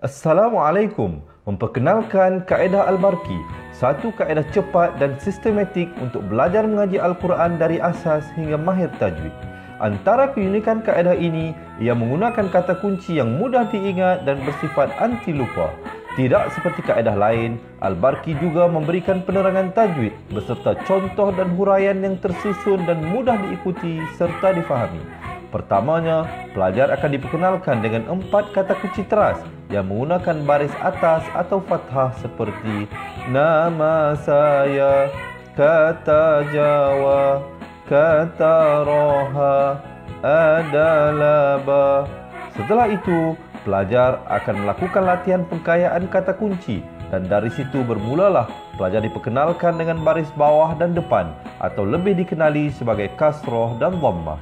Assalamualaikum. Memperkenalkan kaedah Al-Barqi, satu kaedah cepat dan sistematik untuk belajar mengaji Al-Quran dari asas hingga mahir tajwid. Antara keunikan kaedah ini, ia menggunakan kata kunci yang mudah diingat dan bersifat anti lupa. Tidak seperti kaedah lain, Al-Barqi juga memberikan penerangan tajwid beserta contoh dan huraian yang tersusun dan mudah diikuti serta difahami. Pertamanya, pelajar akan diperkenalkan dengan 4 kata kunci teras yang menggunakan baris atas atau fathah seperti nama saya, kata Jawa, kata Roha, adalah ba. Setelah itu, pelajar akan melakukan latihan pengkayaan kata kunci dan dari situ bermulalah pelajar diperkenalkan dengan baris bawah dan depan atau lebih dikenali sebagai kasroh dan dhammah.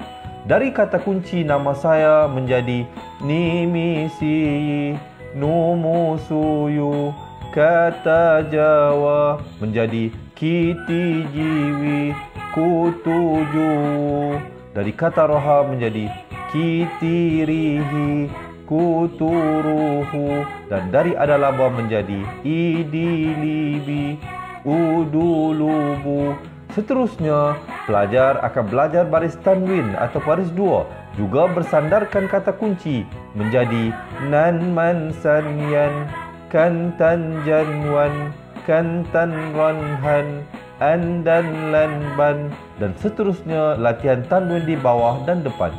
Dari kata kunci nama saya menjadi nimisi, numusuyu, kata Jawa menjadi kiti jiwi, kutuju. Dari kata roha menjadi kitirihi, kuturuhu. Dan dari adalaba menjadi idilibi, udulubu. Seterusnya, pelajar akan belajar baris tanwin atau baris dua, juga bersandarkan kata kunci menjadi nan man sanyan, kantan janwan, kantan ranhan, andan lanban, dan seterusnya latihan tanwin di bawah dan depan.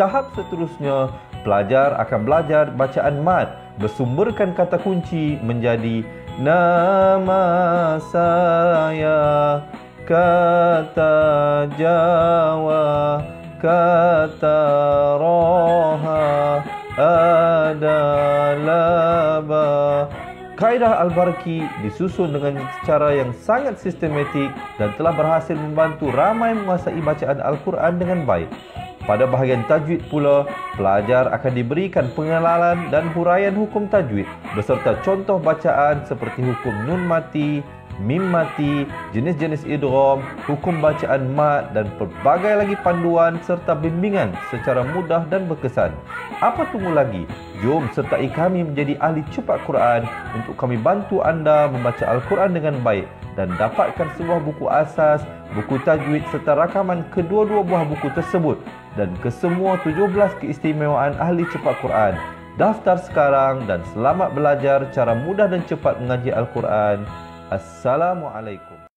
Tahap seterusnya, pelajar akan belajar bacaan mad bersumberkan kata kunci menjadi nama saya, kata Jawa, kata Roha, adalah ba. Kaedah Al-Barqi disusun dengan cara yang sangat sistematik dan telah berhasil membantu ramai menguasai bacaan Al-Quran dengan baik. Pada bahagian tajwid pula, pelajar akan diberikan pengenalan dan huraian hukum tajwid beserta contoh bacaan seperti hukum nun mati, mim mati, jenis-jenis idgham, hukum bacaan mad dan pelbagai lagi panduan serta bimbingan secara mudah dan berkesan. Apa tunggu lagi? Jom sertai kami menjadi ahli cepat Quran untuk kami bantu anda membaca Al-Quran dengan baik dan dapatkan sebuah buku asas, buku tajwid serta rakaman kedua-dua buah buku tersebut dan kesemua 17 keistimewaan ahli cepat Quran. Daftar sekarang dan selamat belajar cara mudah dan cepat mengaji Al-Quran. Assalamualaikum.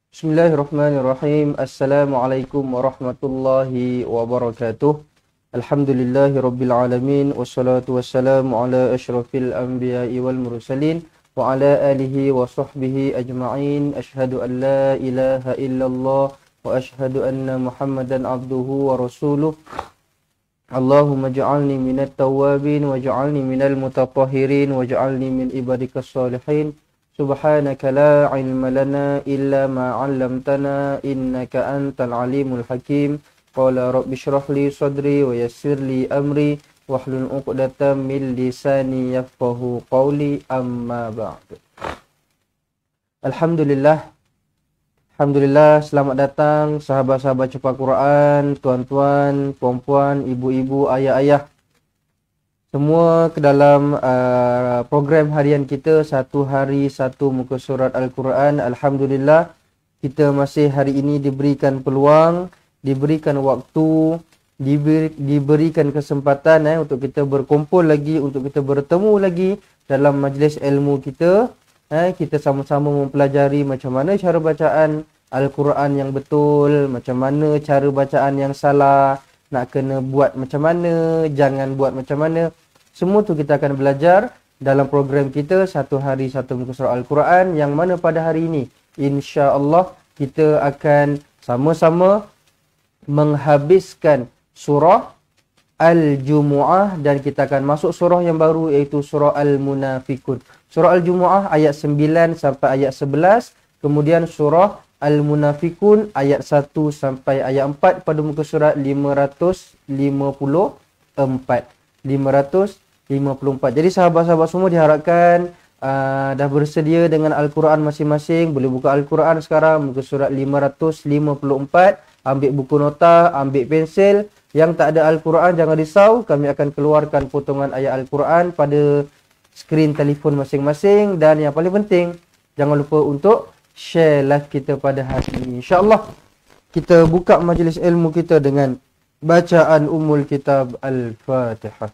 Bismillahirrahmanirrahim. Assalamualaikum warahmatullahi wabarakatuh. Alhamdulillahi rabbil alamin. Wassalatu wassalamu ala ashrafil anbiya'i wal mursalin wa ala alihi wa sahbihi ajma'in. Ashhadu an la ilaha illallah wa ashhadu anna Muhammadan abduhu wa rasuluh. Allahumma ja'alni minat tawabin wa ja'alni minal mutatahhirin wa ja'alni min ibadikas salihin. Subhanaka la ilma lana illa ma 'allamtana innaka antal alimul hakim. Qala rabbi shrah li sadri wa yassir li amri wahlul 'uqdatam min lisani yafqahu qawli, amma ba'du. Alhamdulillah, selamat datang sahabat-sahabat cepat Quran, tuan-tuan, puan-puan, ibu-ibu, ayah-ayah, semua ke dalam program harian kita, satu hari satu muka surat Al-Quran. Alhamdulillah, kita masih hari ini diberikan peluang, diberikan waktu, diberikan kesempatan untuk kita berkumpul lagi, untuk kita bertemu lagi dalam majlis ilmu kita. Kita sama-sama mempelajari macam mana cara bacaan Al-Quran yang betul, macam mana cara bacaan yang salah, nak kena buat macam mana, jangan buat macam mana. Semua tu kita akan belajar dalam program kita satu hari satu muka surat Al-Quran, yang mana pada hari ini insya-Allah kita akan sama-sama menghabiskan surah Al-Jumu'ah dan kita akan masuk surah yang baru iaitu surah Al-Munafikun. Surah Al-Jumu'ah ayat 9 sampai ayat 11, kemudian surah Al-Munafikun ayat 1 sampai ayat 4 pada muka surat 554. Jadi sahabat-sahabat semua diharapkan dah bersedia dengan Al-Quran masing-masing. Boleh buka Al-Quran sekarang muka surat 554 ambil buku nota, ambil pensel. Yang tak ada Al-Quran jangan risau, kami akan keluarkan potongan ayat Al-Quran pada skrin telefon masing-masing. Dan yang paling penting, jangan lupa untuk share live kita pada hari ini. InsyaAllah kita buka majlis ilmu kita dengan bacaan Ummul Kitab Al-Fatihah.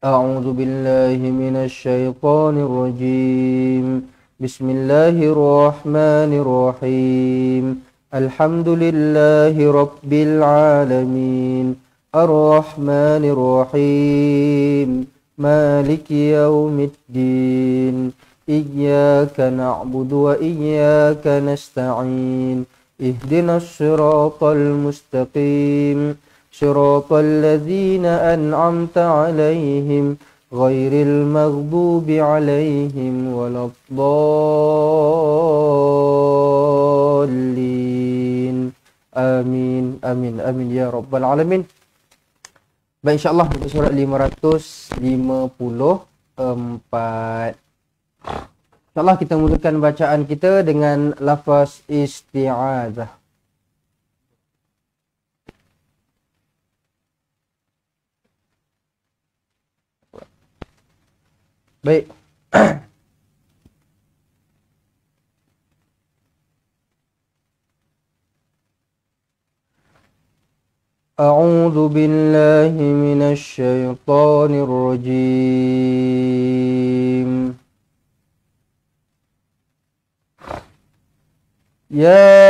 A'udzu billahi minasy syaithanir rajim. Bismillahirrahmanirrahim. Alhamdulillahi rabbil alamin. Ar-Rahmanir Rahim. Maliki yaumiddin. Iyyaka na'budu wa iyyaka nasta'in. Ihdinas siratal mustaqim. Siratal ladzina an'amta 'alaihim ghairil maghdubi 'alaihim waladdallin. Amin amin amin ya rabbal alamin. Baik, insya-Allah untuk surat 554. InsyaAllah kita mulakan bacaan kita dengan lafaz isti'adzah. Baik. A'udzu billahi minasy syaithanir rajim. يا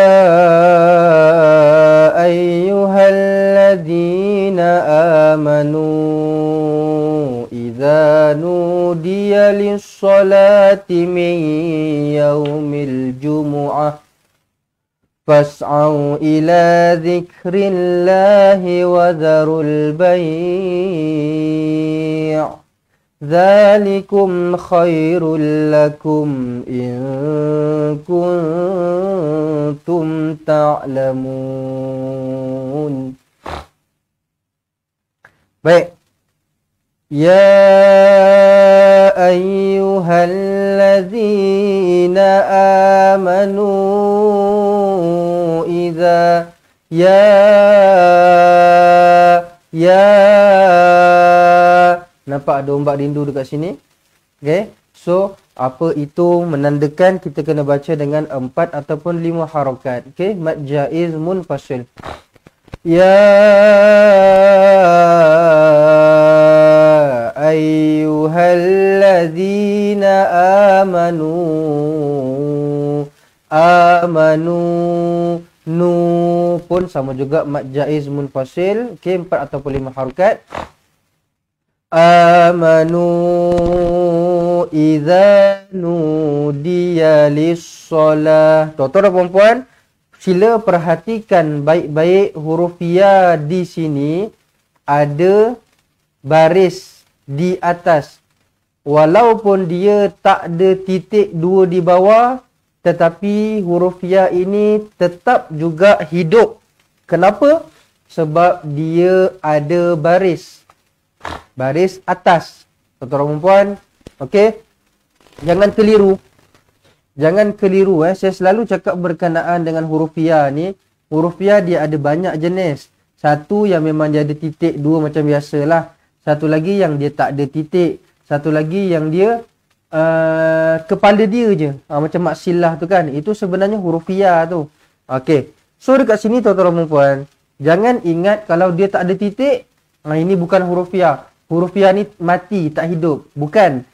أيها الذين آمنوا إذا نودي للصلاة من يوم الجمعة فاسعوا إلى ذكر الله وذروا البيع ذلكم خير لكم إن كنتم تعلمون. Baik. Ya ayyuhalladzina amanu idza nampak ada ombak rindu dekat sini. Okay. So, apa itu menandakan kita kena baca dengan 4 ataupun 5 harakat. Okay. Mad jaiz munfasil. Ya ayyuhalladzina amanu nu pun sama juga mad jaiz munfasil. Okay. 4 ataupun 5 harakat. Amanu idza nudiya lis-shalah. Tuan-tuan dan puan-puan, sila perhatikan baik-baik huruf ya di sini ada baris di atas. Walaupun dia tak ada titik 2 di bawah, tetapi huruf ya ini tetap juga hidup. Kenapa? Sebab dia ada baris atas. Tuan-tuan dan puan, okey. Jangan keliru. Saya selalu cakap berkenaan dengan huruf ya ni. Huruf ya dia ada banyak jenis. Satu yang memang dia ada titik, 2 macam biasalah. Satu lagi yang dia tak ada titik. Satu lagi yang dia kepala dia je. Macam maksilah tu kan. Itu sebenarnya huruf ya tu. Okey. So dekat sini tuan-tuan dan puan, jangan ingat kalau dia tak ada titik, ini bukan huruf ya. Huruf ya ni mati, tak hidup. Bukan.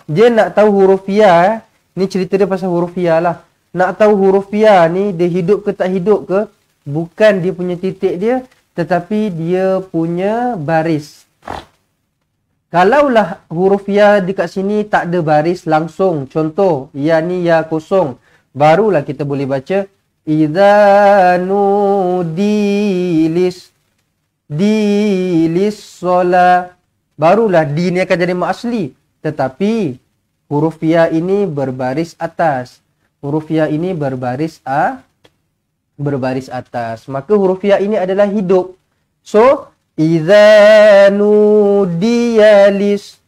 Dia nak tahu huruf ya, ni cerita dia pasal huruf ya lah. Nak tahu huruf ya ni dia hidup ke tak hidup ke, bukan dia punya titik dia, tetapi dia punya baris. Kalaulah huruf ya dekat sini tak ada baris langsung, contoh ya ni ya kosong, barulah kita boleh baca idza nudilis shalah. Barulah di ni akan jadi mak asli. Tetapi huruf ya ini berbaris atas. Huruf ya ini berbaris atas. Maka huruf ya ini adalah hidup. So, idza nudiya lis.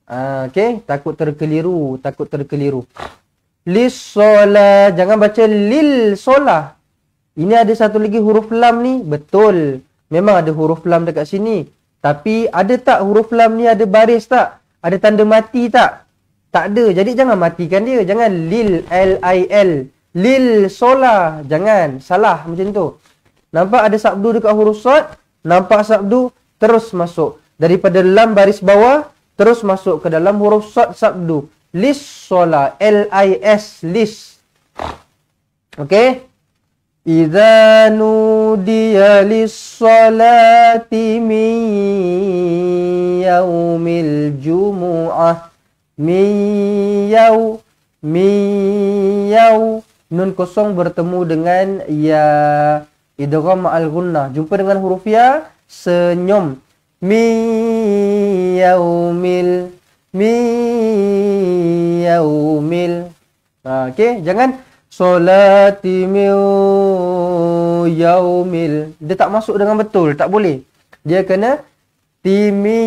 Okey, takut terkeliru. Lis solah, jangan baca lil solah. Ini ada satu lagi huruf lam ni. Betul. Memang ada huruf lam dekat sini. Tapi ada tak huruf lam ni ada baris tak? Ada tanda mati tak? Tak ada. Jadi jangan matikan dia. Jangan lil, L-I-L. Lil sola. Jangan. Salah macam tu. Nampak ada sabdu dekat huruf sad? Nampak sabdu? Terus masuk. Daripada lam baris bawah, terus masuk ke dalam huruf sad sabdu. Lis sola. L-I-S. Lis. Okey? Idza nudiya lis-salati min yaumil jumu'ah. Min yaw. Nun kosong bertemu dengan ya. Idgham ma'al gunnah. Jumpa dengan huruf ya. Senyum. Min yaumil. Okey, jangan solati min yaumil. Dia tak masuk dengan betul, tak boleh. Dia kena timi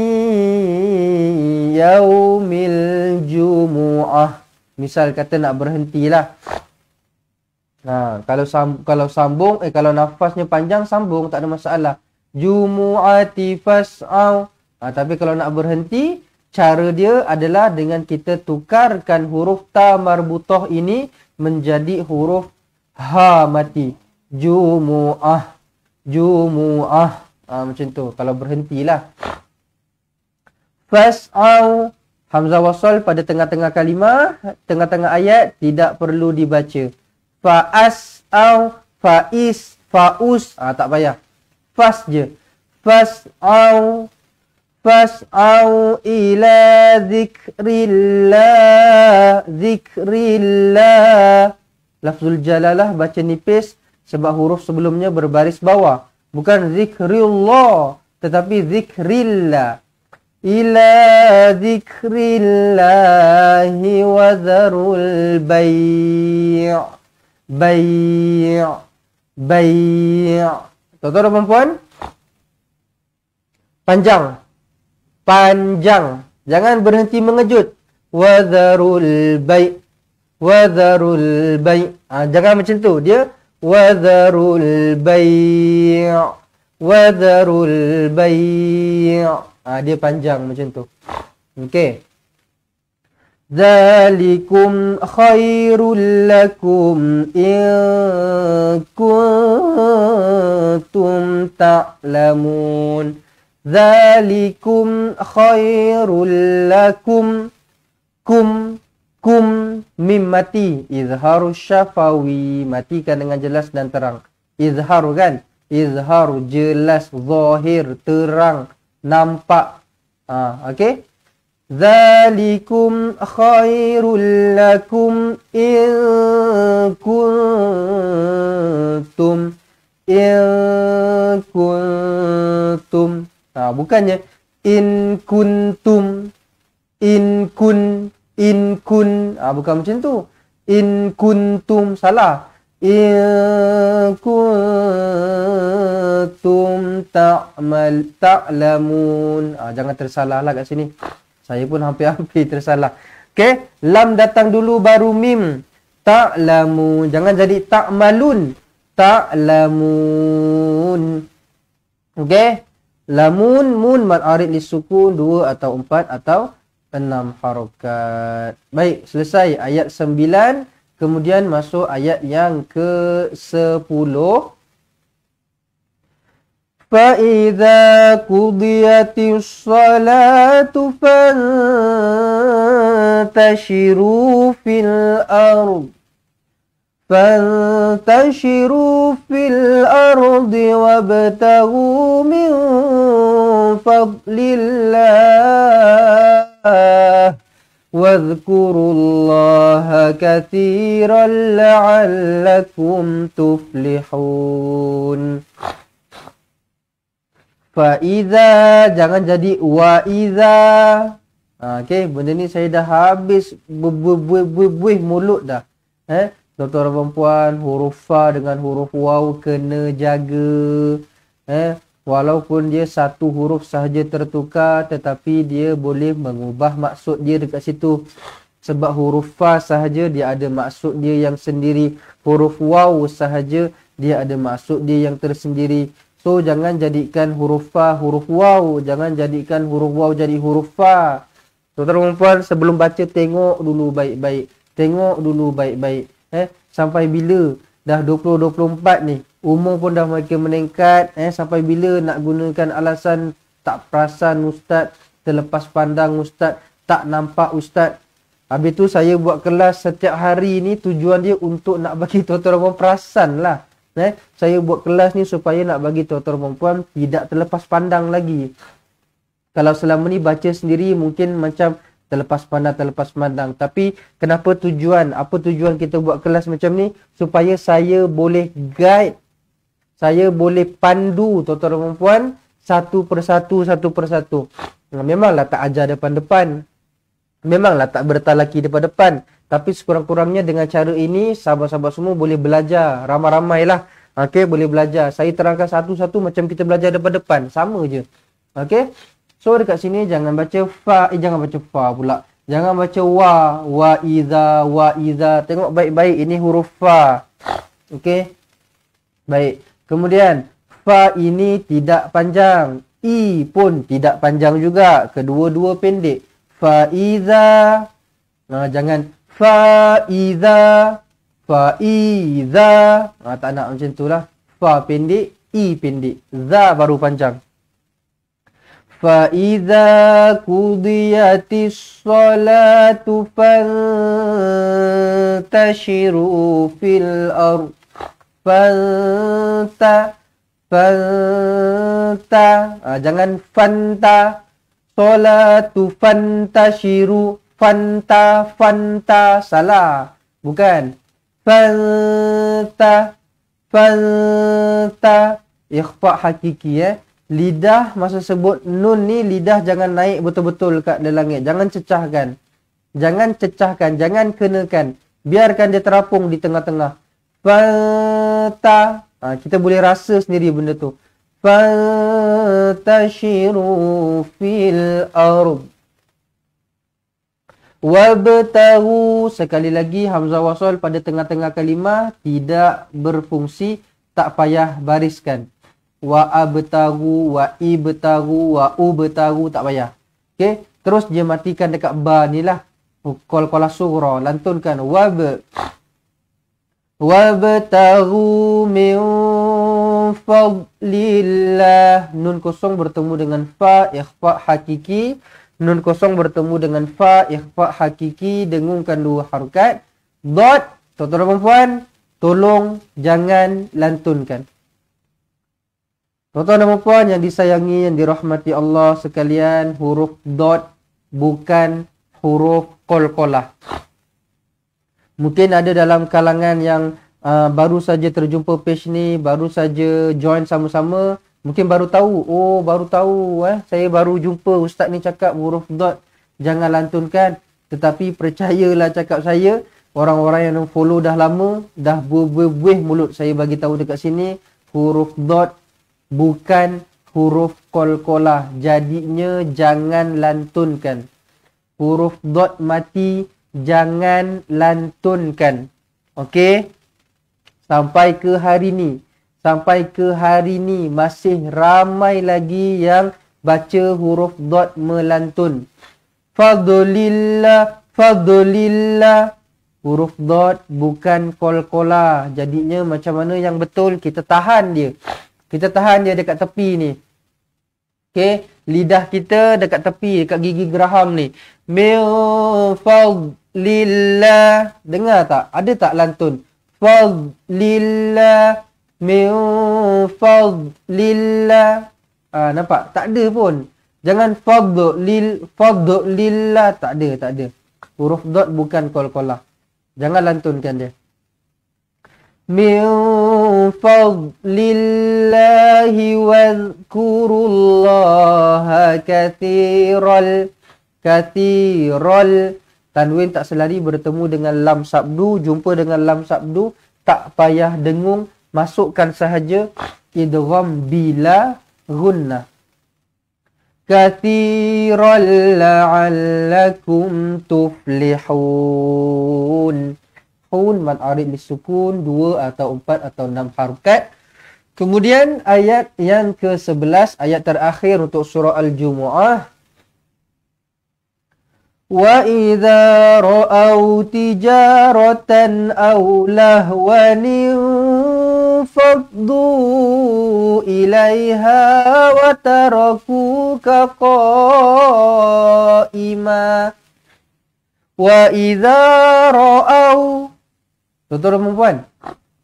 yaumil jumu'ah. Misal kata nak berhentilah. Kalau sambung, kalau nafasnya panjang sambung tak ada masalah. Jumu'ati fas'au. Tapi kalau nak berhenti, cara dia adalah dengan kita tukarkan huruf ta marbutah ini menjadi huruf ha mati. Jumu'ah. Macam tu. Kalau berhentilah. Fas'au. Hamzah wasal pada tengah-tengah kalimah, tengah-tengah ayat tidak perlu dibaca. Fa'as'au, fa'is, fa'us. Tak payah. Fas je. Fas'au. Fas'au ila zikrillah. Lafzul jalalah baca nipis sebab huruf sebelumnya berbaris bawah. Bukan zikrillah, tetapi zikrillah. Ila zikrillahi wa dharul bai'. Tuan-tuan dan puan-puan, panjang. Jangan berhenti mengejut. Wadharul bai'. Jangan macam tu. Dia wadharul bai'. Dia panjang macam tu. Okey. Dzalikum khairul lakum in kuntum ta'lamun. Dzalikum khairul lakum. Kum mim mati. Izharu syafawi. Matikan dengan jelas dan terang. Izharu kan? Izharu jelas, zahir, terang, nampak. Okey. Dzalikum khairul lakum in kuntum. Bukannya in kuntum. Bukan macam tu. In kuntum, salah. In kuntum ta'lamun. Jangan tersalah lah kat sini. Saya pun hampir-hampir tersalah. Okey, lam datang dulu baru mim. Ta'lamun. Jangan jadi ta'malun. Ta'lamun. Okey. Lamun, mun, mad arid li sukun 2 atau 4 atau 6 harokat. Baik, selesai ayat 9. Kemudian masuk ayat yang ke-10. فَإِذَا قُضِيَتِ الصَّلَاةُ فَانْتَشِرُوا فِي الْأَرْضِ وَابْتَغُوا مِنْ فَضْلِ اللَّهِ وَاذْكُرُوا اللَّهَ كَثِيرًا لَعَلَّكُمْ تُفْلِحُونَ. Fa'iza, jangan jadi wa'iza. Okey, benda ni saya dah habis buih mulut dah. Tuan-tuan dan puan-puan, huruf fa dengan huruf waw kena jaga. Walaupun dia satu huruf sahaja tertukar, tetapi dia boleh mengubah maksud dia dekat situ. Sebab huruf fa sahaja dia ada maksud dia yang sendiri. Huruf waw sahaja dia ada maksud dia yang tersendiri. So jangan jadikan huruf fa huruf waw, jangan jadikan huruf waw jadi huruf fa. Tuan-tuan dan puan, sebelum baca tengok dulu baik-baik. Tengok dulu baik-baik. Sampai bila dah 20-24 ni, umur pun dah makin meningkat, sampai bila nak gunakan alasan tak perasan ustaz, terlepas pandang ustaz, tak nampak ustaz. Habis tu saya buat kelas setiap hari ni tujuan dia untuk nak bagi tuan-tuan dan puan perasan lah. Saya buat kelas ni supaya nak bagi tuan-tuan dan puan tidak terlepas pandang lagi. Kalau selama ni baca sendiri mungkin macam terlepas pandang. Tapi kenapa tujuan? Apa tujuan kita buat kelas macam ni? Supaya saya boleh guide, saya boleh pandu tuan-tuan dan puan satu persatu. Memanglah tak ajar depan-depan. Memanglah tak bertalaki depan-depan. Tapi sekurang-kurangnya dengan cara ini, sahabat-sahabat semua boleh belajar. Ramai-ramai lah. Okey, boleh belajar. Saya terangkan satu-satu macam kita belajar depan-depan. Sama je. Okey. So, dekat sini jangan baca fa. Jangan baca fa pula. Jangan baca wa iza. Tengok baik-baik. Ini huruf fa. Okey. Baik. Kemudian, fa ini tidak panjang. I pun tidak panjang juga. Kedua-dua pendek. Fa iza. Jangan Faiza. Tak nak macam tu lah. Fa pendek, I pendek. Za baru panjang. Faiza kudiyatis salatu fantashiru fil ard. Jangan fanta. Salatu fantashiru. Fanta, salah. Bukan. Fanta. Ikhfa hakiki Lidah masa sebut nun ni, lidah jangan naik betul-betul kat langit. Jangan cecahkan. Jangan kenakan. Biarkan dia terapung di tengah-tengah. Fanta. Kita boleh rasa sendiri benda tu. Fantashiru fil ard. Wabtahu, sekali lagi hamzah wasal pada tengah-tengah kalimah tidak berfungsi, tak payah bariskan. Wa abtahu, wa ibtahu, wa ubtahu, tak payah. Okey, terus dia matikan dekat ba ni lah. Qala surah, lantunkan wabtahu min fadlillah. Nun kosong bertemu dengan fa, ikhfa hakiki. Nun kosong bertemu dengan fa, ikhfa hakiki, dengungkan dua harokat. Dot, tuan-tuan dan puan, tolong jangan lantunkan. Tuan-tuan dan puan yang disayangi, yang dirahmati Allah sekalian, huruf dot bukan huruf qalqalah. Mungkin ada dalam kalangan yang baru saja terjumpa page ni, baru saja join sama-sama. Mungkin baru tahu. Baru tahu. Saya baru jumpa ustaz ni cakap huruf dot jangan lantunkan. Tetapi percayalah cakap saya, orang-orang yang follow dah lama, dah berbuih mulut saya bagi tahu dekat sini, huruf dot bukan huruf qalqalah. Jadinya jangan lantunkan. Huruf dot mati, jangan lantunkan. Okey? Sampai ke hari ni masih ramai lagi yang baca huruf dot melantun. Fadlillah. Huruf dot bukan qalqalah. Jadinya macam mana yang betul? Kita tahan dia dekat tepi ni. Okey, lidah kita dekat tepi, dekat gigi geraham ni. Min fadlillah. Dengar tak? Ada tak lantun? Fadlillah. Min fadlillah. Nampak? Tak ada pun. Jangan fadlillah. Tak ada. Huruf dot bukan qalqalah. Jangan lantunkan dia. Min fadlillahi wadhkurullaha kathiral. Tanwin tak selari bertemu dengan lam sabdu. Jumpa dengan lam sabdu, tak payah dengung. Masukkan sahaja idgham bila gunnah. Kathiran la'allakum tuflihun. yuflihun, mad arid lisukun, 2 atau 4 atau 6 harokat. Kemudian ayat yang ke-11, ayat terakhir untuk surah Al-Jumu'ah. Wa idza ra'au tijaratan aw lahwan faddu ilaiha wa tarakuka qa'ima. Wa idza ra'au. Tuan-tuan dan puan,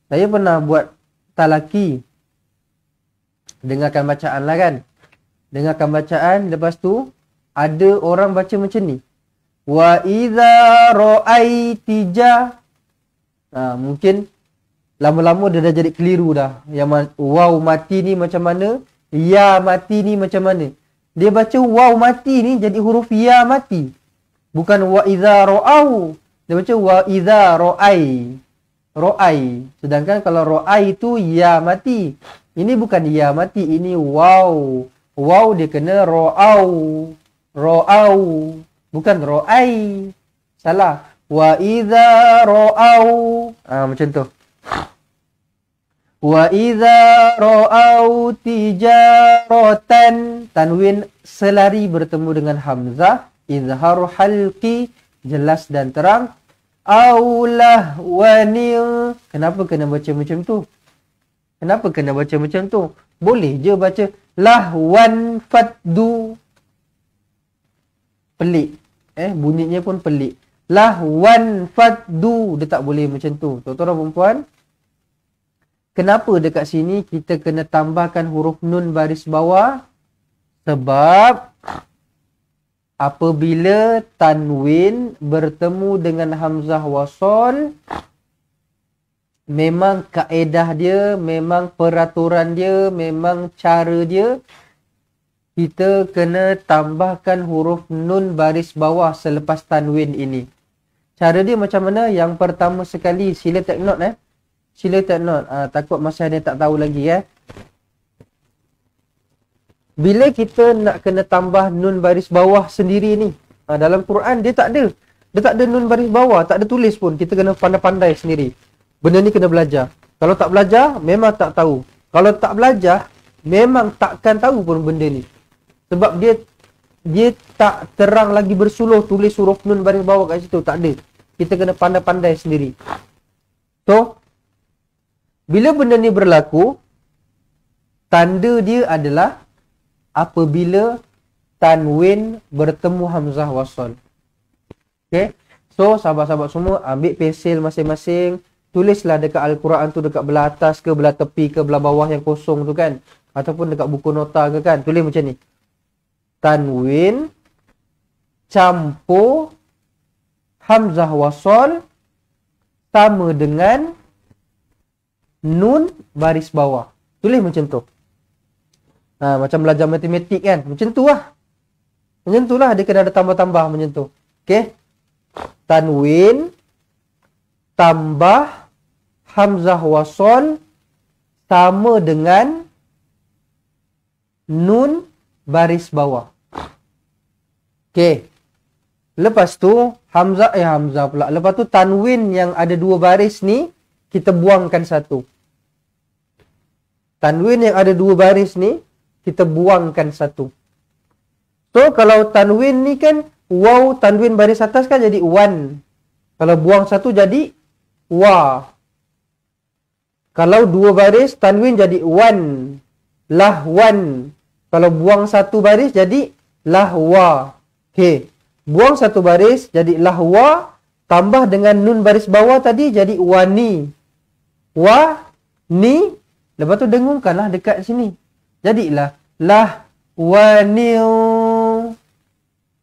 saya pernah buat talaki. Dengarkan bacaan lah kan. Dengarkan bacaan, lepas tu ada orang baca macam ni. Wa idza ra'aitija. Mungkin lama-lama dia dah jadi keliru dah. Yang waw mati ni macam mana, ya mati ni macam mana. Dia baca waw mati ni jadi huruf ya mati. Bukan wa idza ra'au. Dia baca wa idza ra'ai. Ra'ai. Sedangkan kalau ra'ai tu ya mati. Ini bukan ya mati, ini waw. Waw dia kena ra'au. Ra'au. Bukan ra'ai. Salah. Wa idza ra'au. Macam tu. Wa idza ra'au tijaratan. Tanwin selari bertemu dengan hamzah. Izhar halqi. Jelas dan terang. Aulah wanil. Kenapa kena baca macam tu? Kenapa kena baca macam tu? Boleh je baca lahwan faddu. Pelik. Bunyinya pun pelik. Lahwan faddu. Dia tak boleh macam tu. Tuan-tuan dan perempuan, kenapa dekat sini kita kena tambahkan huruf nun baris bawah? Sebab apabila tanwin bertemu dengan hamzah wasol, memang kaedah dia, memang peraturan dia, memang cara dia, kita kena tambahkan huruf nun baris bawah selepas tanwin ini. Cara dia macam mana? Yang pertama sekali, sila take note Sila take note. Takut masih ada yang tak tahu lagi Bila kita nak kena tambah nun baris bawah sendiri ni, dalam Quran dia tak ada. Dia tak ada nun baris bawah, tak ada tulis pun. Kita kena pandai-pandai sendiri. Benda ni kena belajar. Kalau tak belajar, memang tak tahu. Kalau tak belajar, memang takkan tahu pun benda ni. Sebab dia tak terang lagi bersuluh tulis huruf nun baris bawah kat situ. Tak ada. Kita kena pandai-pandai sendiri. So, bila benda ni berlaku, tanda dia adalah apabila tanwin bertemu hamzah wasal. Okay. So, sahabat-sahabat semua, ambil pensil masing-masing. Tulislah dekat Al-Quran tu, dekat belah atas ke, belah tepi ke, belah bawah yang kosong tu kan. Ataupun dekat buku nota ke kan. Tulis macam ni. Tanwin campur hamzah wasal sama dengan nun baris bawah. Tulis macam tu. Macam belajar matematik kan. Macam tu lah. Macam tu lah. Dia kena ada tambah-tambah macam tu. Okay. Tanwin tambah hamzah wasal sama dengan nun baris bawah. Okay. Lepas tu hamzah pula. Lepas tu tanwin yang ada 2 baris ni kita buangkan satu. Tanwin yang ada 2 baris ni kita buangkan satu. So kalau tanwin ni kan waw, tanwin baris atas kan jadi wan. Kalau buang satu jadi wa. Kalau 2 baris tanwin jadi wan. Lahwan. Kalau buang satu baris jadi lahwa. Okay. Buang satu baris jadi lahwa. Tambah dengan nun baris bawah tadi jadi wani. Wa-ni. Lepas tu dengungkanlah dekat sini. Jadilah lahwaniu.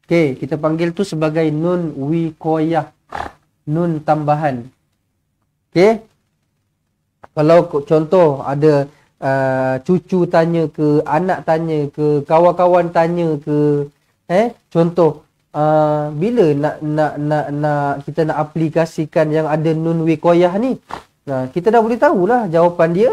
Okay. Kita panggil tu sebagai nun wikoyah. Nun tambahan. Okay. Kalau contoh ada cucu tanya ke, anak tanya ke, kawan-kawan tanya ke, contoh bila nak kita nak aplikasikan yang ada nun wiqayah ni, kita dah boleh tahulah jawapan dia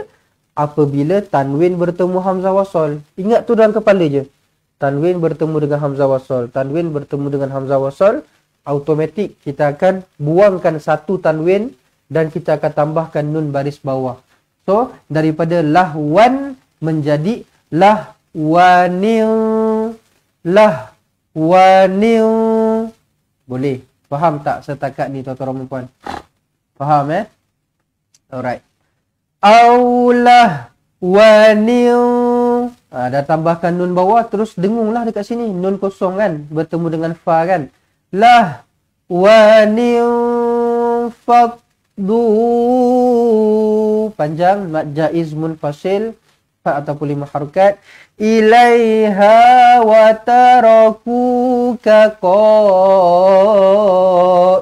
apabila tanwin bertemu hamzah wasal. Ingat tu dalam kepala je. Tanwin bertemu dengan hamzah wasal, tanwin bertemu dengan hamzah wasal, automatik kita akan buangkan satu tanwin dan kita akan tambahkan nun baris bawah. So, daripada lahwan menjadi lahwanil. Lahwanil. Boleh. Faham tak setakat ni tuan-tuan dan puan? Faham Alright. Aulah wanil. Dah tambahkan nun bawah, terus dengunglah dekat sini. Nun kosong kan, bertemu dengan fa kan. Lah wanil faqdu. Panjang, mad jaiz munfasil, 4 ataupun 5 harokat. Ilaiha wa tarakuka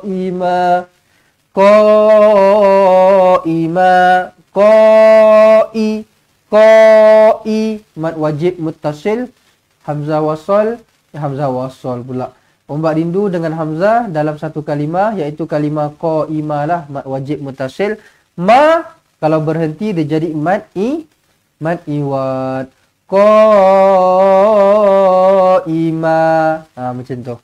qaima. Qai mad wajib muttasil, hamzah wasal pula. Ombak rindu dengan hamzah dalam satu kalimah, iaitu kalimah qaimah lah, mad wajib muttasil. Ma kalau berhenti dia jadi mad iwad. Qaimah. Macam tu.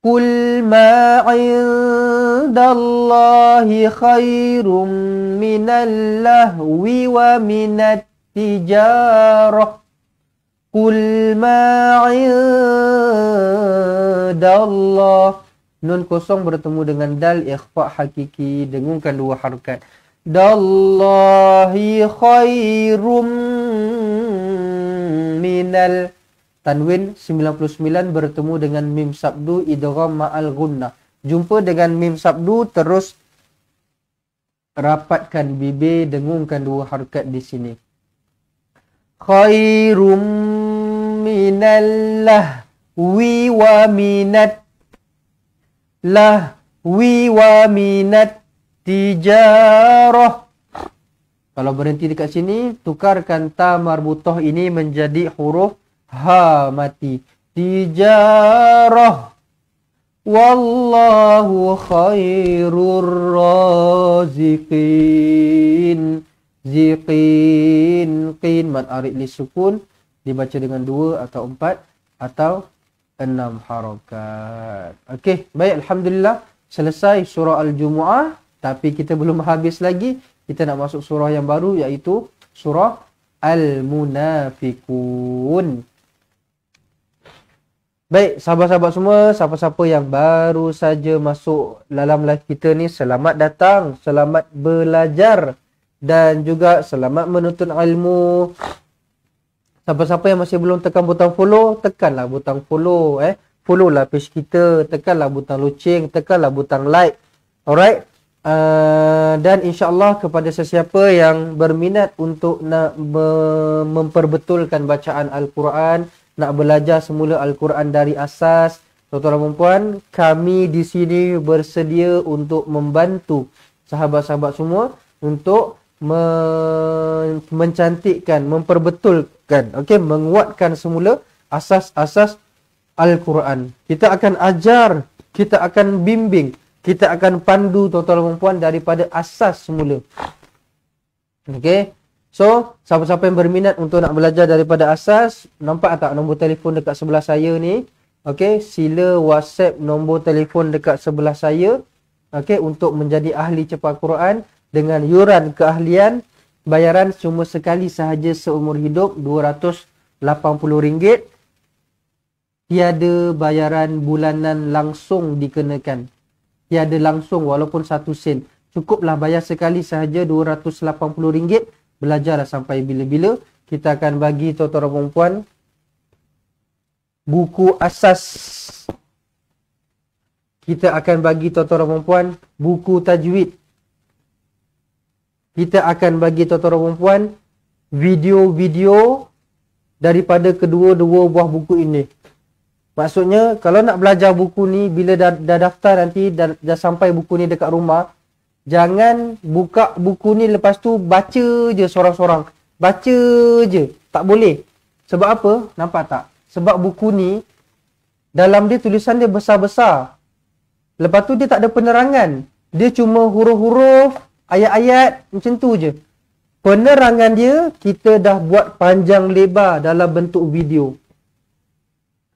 Qul ma 'indallahi khairum minal lahwi wa minat tijarah. Qul ma 'indallah. Nun kosong bertemu dengan dal, ikhfa hakiki, dengungkan 2 harokat. Dallahi khairum minal. Tanwin 99 bertemu dengan mim sabdu, idgham ma'al gunnah. Jumpa dengan mim sabdu, terus rapatkan bibir, dengungkan 2 harokat di sini. Khairum minallah wi wa minat. Lahwi wa minat tijarah. Kalau berhenti dekat sini, tukarkan ta marbutah ini menjadi huruf ha mati. Tijarah. Wallahu khairur raziqin. Ziqin. Qin mad arid li sukun. Dibaca dengan 2 atau 4 atau 6 harokat. Okey, baik, alhamdulillah selesai surah Al-Jumu'ah, tapi kita belum habis lagi. Kita nak masuk surah yang baru, iaitu surah Al-Munafiqun. Baik, sahabat-sahabat semua, siapa-siapa yang baru saja masuk dalam live kita ni, selamat datang, selamat belajar dan juga selamat menuntut ilmu. Siapa-siapa yang masih belum tekan butang follow, tekanlah butang follow. Follow lah page kita, tekanlah butang loceng, tekanlah butang like. Alright. Dan insyaAllah kepada sesiapa yang berminat untuk nak memperbetulkan bacaan Al-Quran, nak belajar semula Al-Quran dari asas, tuan-tuan dan puan, kami di sini bersedia untuk membantu sahabat-sahabat semua untuk mencantikkan, memperbetulkan, menguatkan semula asas-asas Al-Quran. Kita akan ajar, kita akan bimbing, kita akan pandu tuan-tuan dan puan daripada asas semula. Okey. So, siapa-siapa yang berminat untuk nak belajar daripada asas, nampak tak nombor telefon dekat sebelah saya ni? Okey, sila WhatsApp nombor telefon dekat sebelah saya. Okey, untuk menjadi ahli cepat Quran dengan yuran keahlian, bayaran cuma sekali sahaja seumur hidup, RM280. Tiada bayaran bulanan langsung dikenakan. Tiada langsung walaupun 1 sen. Cukuplah bayar sekali sahaja RM280. Belajarlah sampai bila-bila. Kita akan bagi tuan-tuan dan puan buku asas. Kita akan bagi tuan-tuan dan puan buku tajwid. Kita akan bagi tuan-tuan dan puan video-video daripada kedua-dua buah buku ini. Maksudnya, kalau nak belajar buku ni, bila dah daftar nanti, dah sampai buku ni dekat rumah, jangan buka buku ni lepas tu baca je sorang-sorang. Baca je. Tak boleh. Sebab apa? Nampak tak? Sebab buku ni, dalam dia tulisan dia besar-besar. Lepas tu dia tak ada penerangan. Dia cuma huruf-huruf, ayat-ayat, macam tu je. Penerangan dia, kita dah buat panjang lebar dalam bentuk video.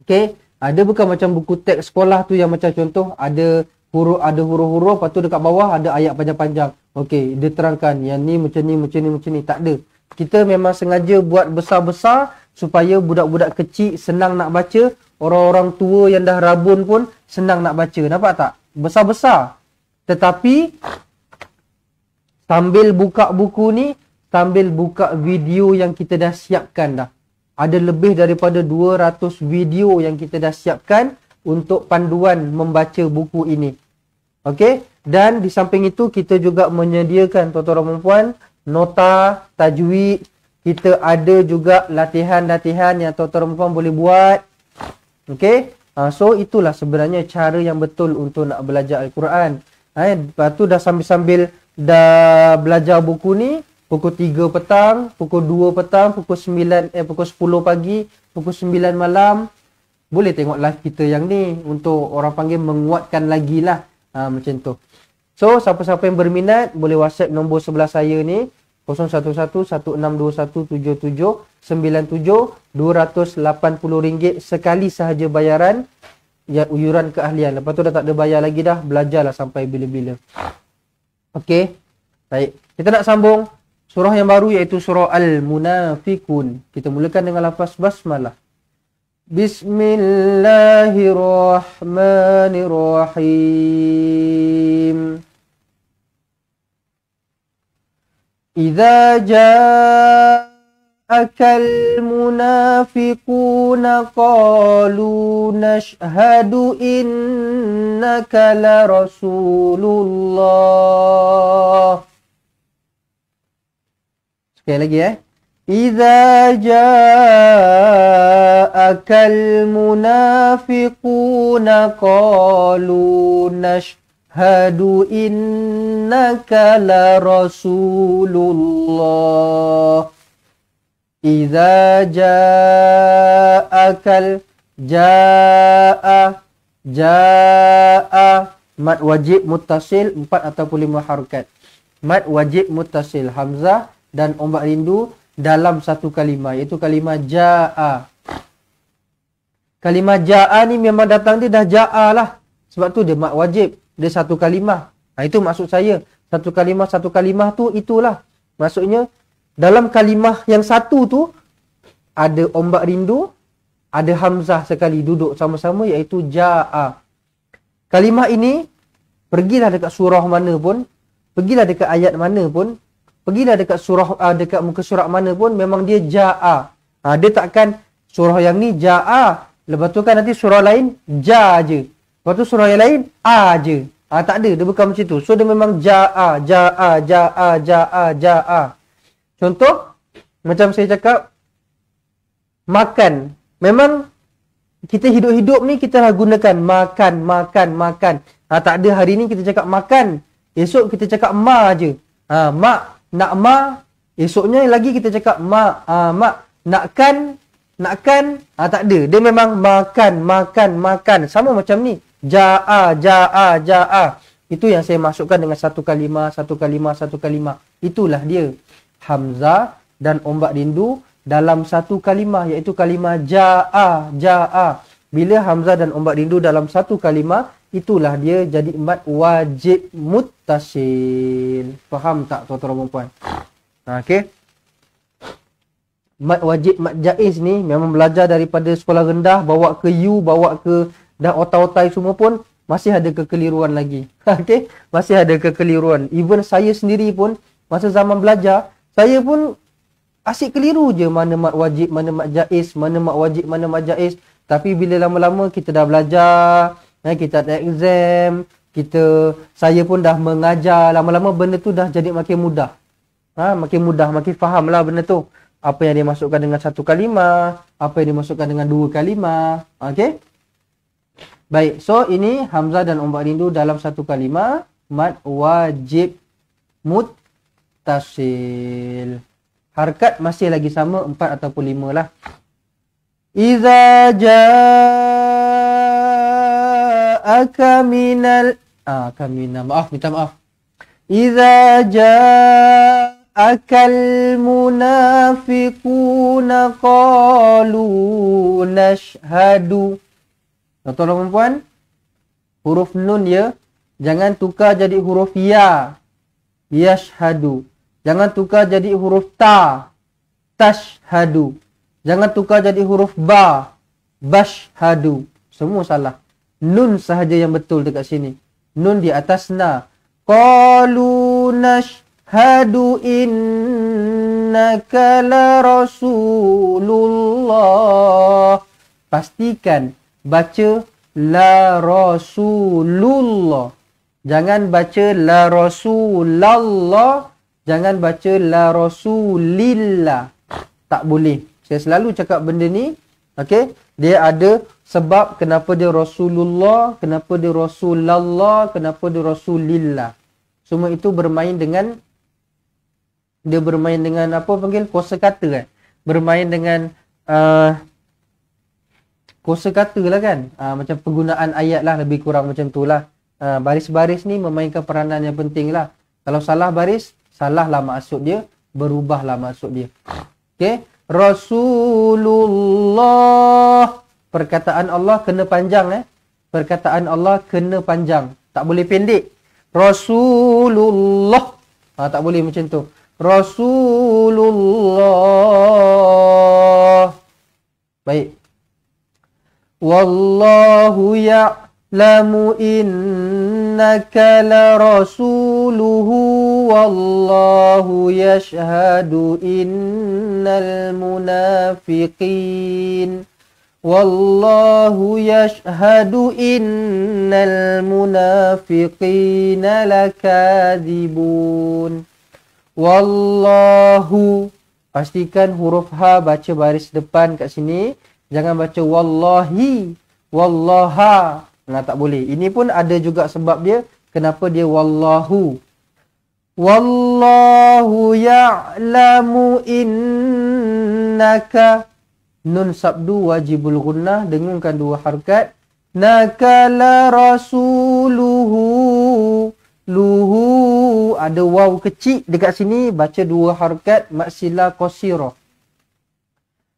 Okay? Ada bukan macam buku teks sekolah tu yang macam contoh, ada huruf, ada huruf-huruf, lepas tu dekat bawah ada ayat panjang-panjang. Okey, dia terangkan yang ni macam ni, macam ni, macam ni. Tak ada. Kita memang sengaja buat besar-besar supaya budak-budak kecil senang nak baca, orang-orang tua yang dah rabun pun senang nak baca. Nampak tak? Besar-besar. Tetapi sambil buka buku ni, sambil buka video yang kita dah siapkan dah. Ada lebih daripada 200 video yang kita dah siapkan untuk panduan membaca buku ini. Okey? Dan di samping itu kita juga menyediakan tuan-tuan dan puan nota, tajwid. Kita ada juga latihan-latihan yang tuan-tuan dan puan boleh buat. Okey? So itulah sebenarnya cara yang betul untuk nak belajar Al-Quran. Lepas tu dah sambil-sambil dah belajar buku ni, pukul 3 petang, pukul 2 petang, pukul 10 pagi, pukul 9 malam, boleh tengok live kita yang ni untuk orang panggil menguatkan lagi lah. Macam tu. So, siapa-siapa yang berminat boleh WhatsApp nombor sebelah saya ni 011-1621-7797 RM280 sekali sahaja bayaran ya, iuran keahlian. Lepas tu dah tak ada bayar lagi dah, belajarlah sampai bila-bila. Okey. Baik. Kita nak sambung surah yang baru iaitu surah Al-Munafiqun. Kita mulakan dengan lafaz basmalah. Bismillahirrahmanirrahim. Idza ja'akal munafiquna qalu nashhadu innaka la rasulullah. Sekali lagi Idza ja'akal munafiquna qalu nashhadu innaka la rasulullah. Idza ja'akal ja'a mad wajib muttasil 4 ataupun 5 harakat. Mad wajib muttasil hamzah dan ombak rindu dalam satu kalimah, iaitu kalimah ja'a. Kalimah ja'a ni memang datang dia dah ja'a lah. Sebab tu dia mad wajib. Dia satu kalimah. Itu maksud saya. Satu kalimah tu itulah. Maksudnya dalam kalimah yang satu tu ada ombak rindu, ada hamzah sekali duduk sama-sama iaitu ja'a. Kalimah ini pergilah dekat surah mana pun, pergilah dekat ayat mana pun, pergilah dekat surah dekat muka surat mana pun, memang dia ja'a. Dia takkan surah yang ni ja'a, lepas tu kan nanti surah lain ja je. Lepas tu surah yang lain a je. Tak ada, dia bukan macam tu. So dia memang ja'a, ja'a, ja'a, ja'a, ja'a. Contoh macam saya cakap makan. Memang kita hidup-hidup ni kita lah gunakan makan, makan, makan. Tak ada hari ni kita cakap makan, esok kita cakap ma je. Mak nak ma, esoknya lagi kita cakap mak, mak nakkan, nakkan, tak ada. Dia memang makan, makan, makan. Sama macam ni. Ja'a, ja'a, ja'a. Itu yang saya masukkan dengan satu kalimah, satu kalimah, satu kalimah. Itulah dia. Hamzah dan ombak rindu dalam satu kalimah, iaitu kalimah ja'a, ja'a. Bila hamzah dan ombak rindu dalam satu kalimah, itulah dia jadi mad wajib muttasil. Faham tak tuan-tuan dan puan? Okey. Mad wajib, mad jaiz ni memang belajar daripada sekolah rendah, bawa ke U, bawa ke dah otai-otai semua pun masih ada kekeliruan lagi. Okey, masih ada kekeliruan. Even saya sendiri pun masa zaman belajar, saya pun asyik keliru je mana mad wajib, mana mad jaiz, mana mad wajib, mana mad jaiz. Tapi bila lama-lama kita dah belajar, kita ada exam, saya pun dah mengajar, lama-lama benda tu dah jadi makin mudah. Makin mudah, makin faham lah benda tu. Apa yang dimasukkan dengan satu kalimah, apa yang dimasukkan dengan dua kalimah. Okey? Baik, so ini hamzah dan ombak rindu dalam satu kalimah, mad wajib muttasil. Harakat masih lagi sama 4 ataupun 5 lah. Iza ja'aka minal minta maaf. Iza ja'akal munafiquna qalu nashhadu. Tuan-tuan dan puan, huruf nun ya, Jangan tukar jadi huruf ya. Yashhadu. Jangan tukar jadi huruf ta. Tashhadu. Jangan tukar jadi huruf ba. Bashhadu. Semua salah. Nun sahaja yang betul dekat sini. Nun di atas na. Qalu nashhadu innaka la rasulullah. Pastikan baca la rasulullah. Jangan baca la rasulallah. Jangan baca la rasulillah. Tak boleh. Saya selalu cakap benda ni. Okey. Dia ada sebab kenapa dia Rasulullah, kenapa dia Rasulallah, kenapa dia Rasulillah. Semua itu bermain dengan apa panggil kosa kata kan. Bermain dengan kosa kata lah kan. Macam penggunaan ayat lah, lebih kurang macam tu lah. Baris-baris ni memainkan peranan yang penting lah. Kalau salah baris, salahlah maksud dia, berubahlah maksud dia. Okey. Rasulullah. Perkataan Allah kena panjang Perkataan Allah kena panjang. Tak boleh pendek. Rasulullah. Tak boleh macam tu. Rasulullah. Baik. Wallahu ya'lamu innaka la rasuluhu. Wallahu yashhadu innal munafiqin. Wallahu yashhadu innal munafiqina lakadzibun. Wallahu. Pastikan huruf ha baca baris depan kat sini. Jangan baca wallahi. Wallaha. Tak boleh. Ini pun ada juga sebab dia. Kenapa dia wallahu. Wallahu ya'lamu innaka. Nun sabdu wajibul gunnah. Dengungkan dua harakat. Nakala rasuluhu. Luhu. Ada waw kecil dekat sini. Baca dua harakat. Maksilah qasirah.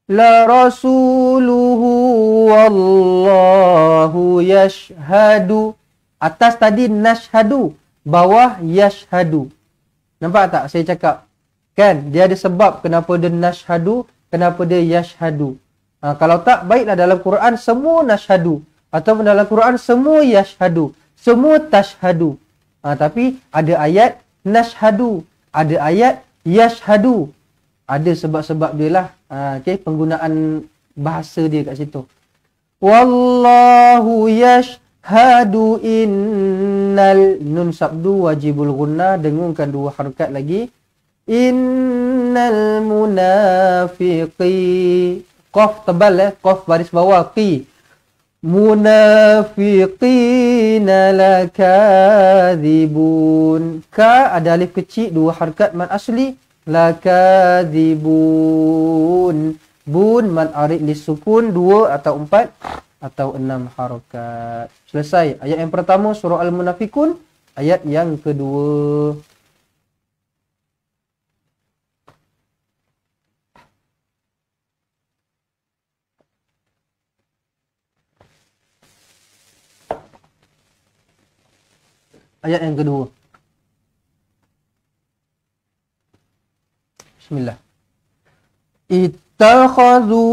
La rasuluhu. Wallahu yashhadu. Atas tadi nashhadu. Bawah yashhadu. Nampak tak saya cakap? Kan? Dia ada sebab kenapa dia nashhadu. Kenapa dia yashhadu. Kalau tak, baiklah dalam Quran semua nashhadu. Atau dalam Quran semua yashhadu. Semua tashhadu. Tapi ada ayat nashhadu. Ada ayat yashhadu. Ada sebab-sebab dia lah. Okay, penggunaan bahasa dia kat situ. Wallahu yashhadu innal. Nun sabdu wajibul gunnah. Dengungkan dua harakat lagi. Innal munafiqi. Qaf tebal Qaf baris bawah. Qi. Munafiqina lakadzibun. Ka ada alif kecil, dua harakat mad asli. Lakadzibun. Bun mad arid lisukun, 2 atau 4 atau 6 harakat. Selesai. Ayat yang pertama surah Al-Munafiqun. Ayat yang kedua. Ayat yang kedua. Bismillah. Ittakhadhu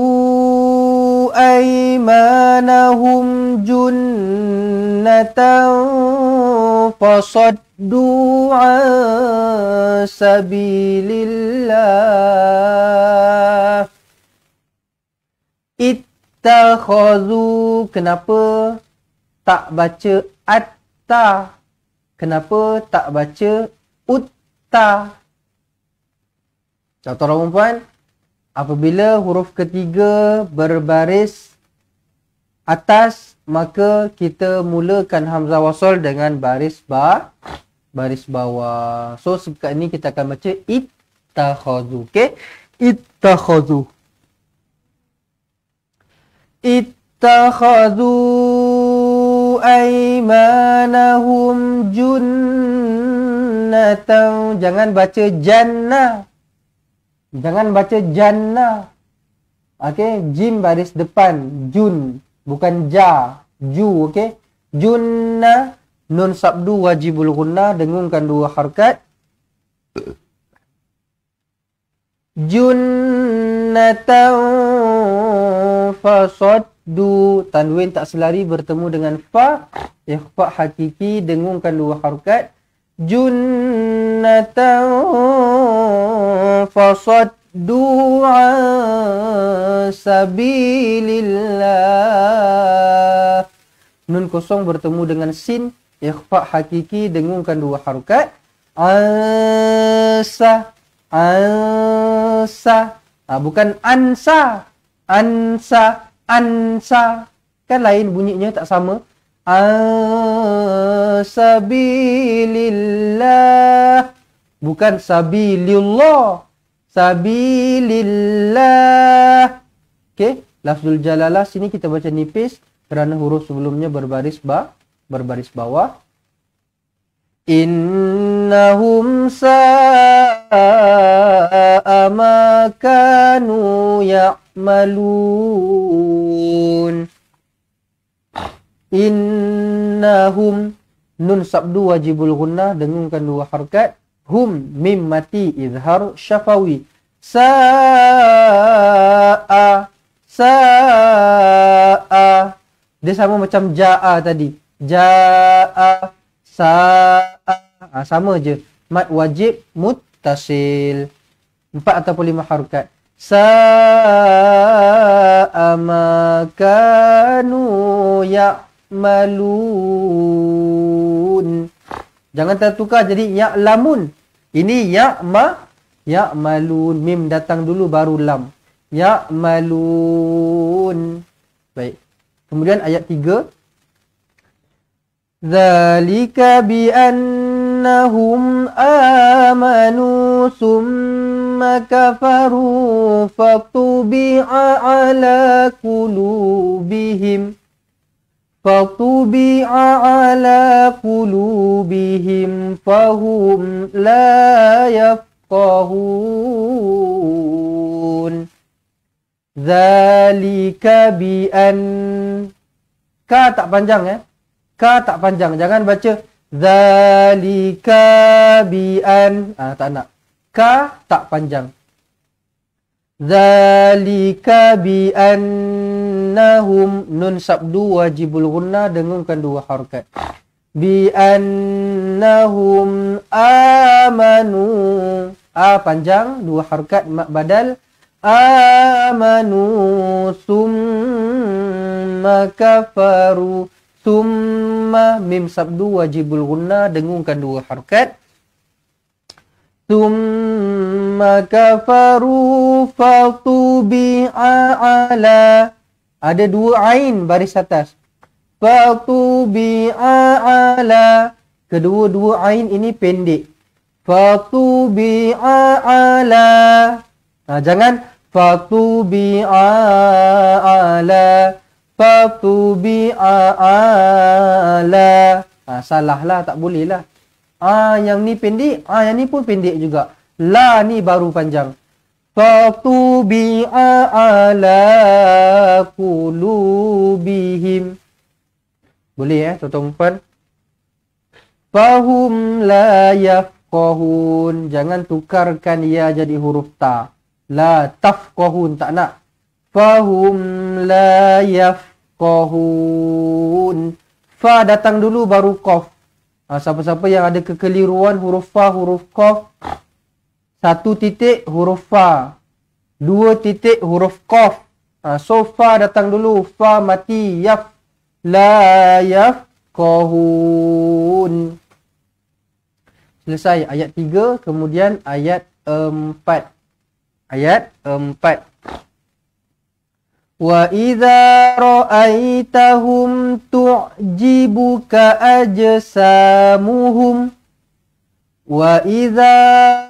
aymanahum junnatan fasaddu an sabilillah. Ittakhadhu. Kenapa tak baca atta? Kenapa tak baca utta? Contoh perempuan, apabila huruf ketiga berbaris atas, maka kita mulakan hamzah wasal dengan baris bawah. So sekat ini kita akan baca ittakhadhu. Okey? Ittakhadhu. Ittakhadhu aymanahum junnatan. Jangan baca jannah. Jangan baca jannah. Okey, jim baris depan, jun, bukan ja, ju, okey. Junna Nun sabdu wajibul gunnah dengungkan 2 harakat. Junnatan fasaddu, tanwin tak selari bertemu dengan fa, ikhfa hakiki dengungkan 2 harakat. Junnatan fasaddu an sabilillah. Nun kosong bertemu dengan sin, ikhfa hakiki dengungkan 2 harakat. Ansa, ansa, bukan ansa, ansa, ansa, kan lain bunyinya, tak sama. Sabilillah, bukan sabilillah, sabilillah. Okey, lafzul jalalah sini kita baca nipis kerana huruf sebelumnya berbaris bawah. Innahum sa'a ma kanu ya'malun. Innahum, nun sabdu wajibul gunnah dengungkan 2 harakat. Hum, mim mati izhar syafawi. Sa'a, sa'a, dia sama macam ja'a tadi. Ja'a, sa'a, sama je. Mad wajib muttasil. 4 ataupun 5 harakat. Sa'a ma kanu ya'malun. Jangan tertukar jadi ya'lamun. Ini ya'malun. Mim datang dulu baru lam. Ya'malun. Baik. Kemudian ayat 3. Dzalika bi annahum amanu summa kafaru fatubi'a ala qulubihim fahum la yafqahun. Dzalika bi an, ka tak panjang Ka tak panjang. Jangan baca dzalika bi an. Tak nak. Ka tak panjang. Dzalika bi annahum, nun sabdu wajibul gunnah dengungkan 2 harakat. Bi annahum amanu. Panjang 2 harakat mak badal. Amanu summa kafaru. Summa, mim sabdu wajibul gunnah dengungkan 2 harakat. Summa kafaru fatubi'a ala. Ada 2 ain baris atas. Fatubi'a ala. Kedua-dua ain ini pendek. Fatubi'a ala. Jangan fatubi'a ala. Fatubi'a ala. Salah lah, tak boleh lah. Yang ni pendek, yang ni pun pendek juga. La ni baru panjang. Fatubi'a ala qulubihim. Boleh tuan-tuan. Fahum la yafqahun. Jangan tukarkan ya jadi huruf ta. La tafqahun, tak nak. Fahum la yafqahun. Fa datang dulu baru qaf. Siapa-siapa yang ada kekeliruan huruf fa, huruf qaf. 1 titik huruf fa. 2 titik huruf qaf. So fa datang dulu. Fa mati yaf. La yafqahun. Selesai ayat 3. Kemudian ayat 4. Ayat 4. Wa idza ra'aitahum tu'jibuka ajsamuhum. Wa idza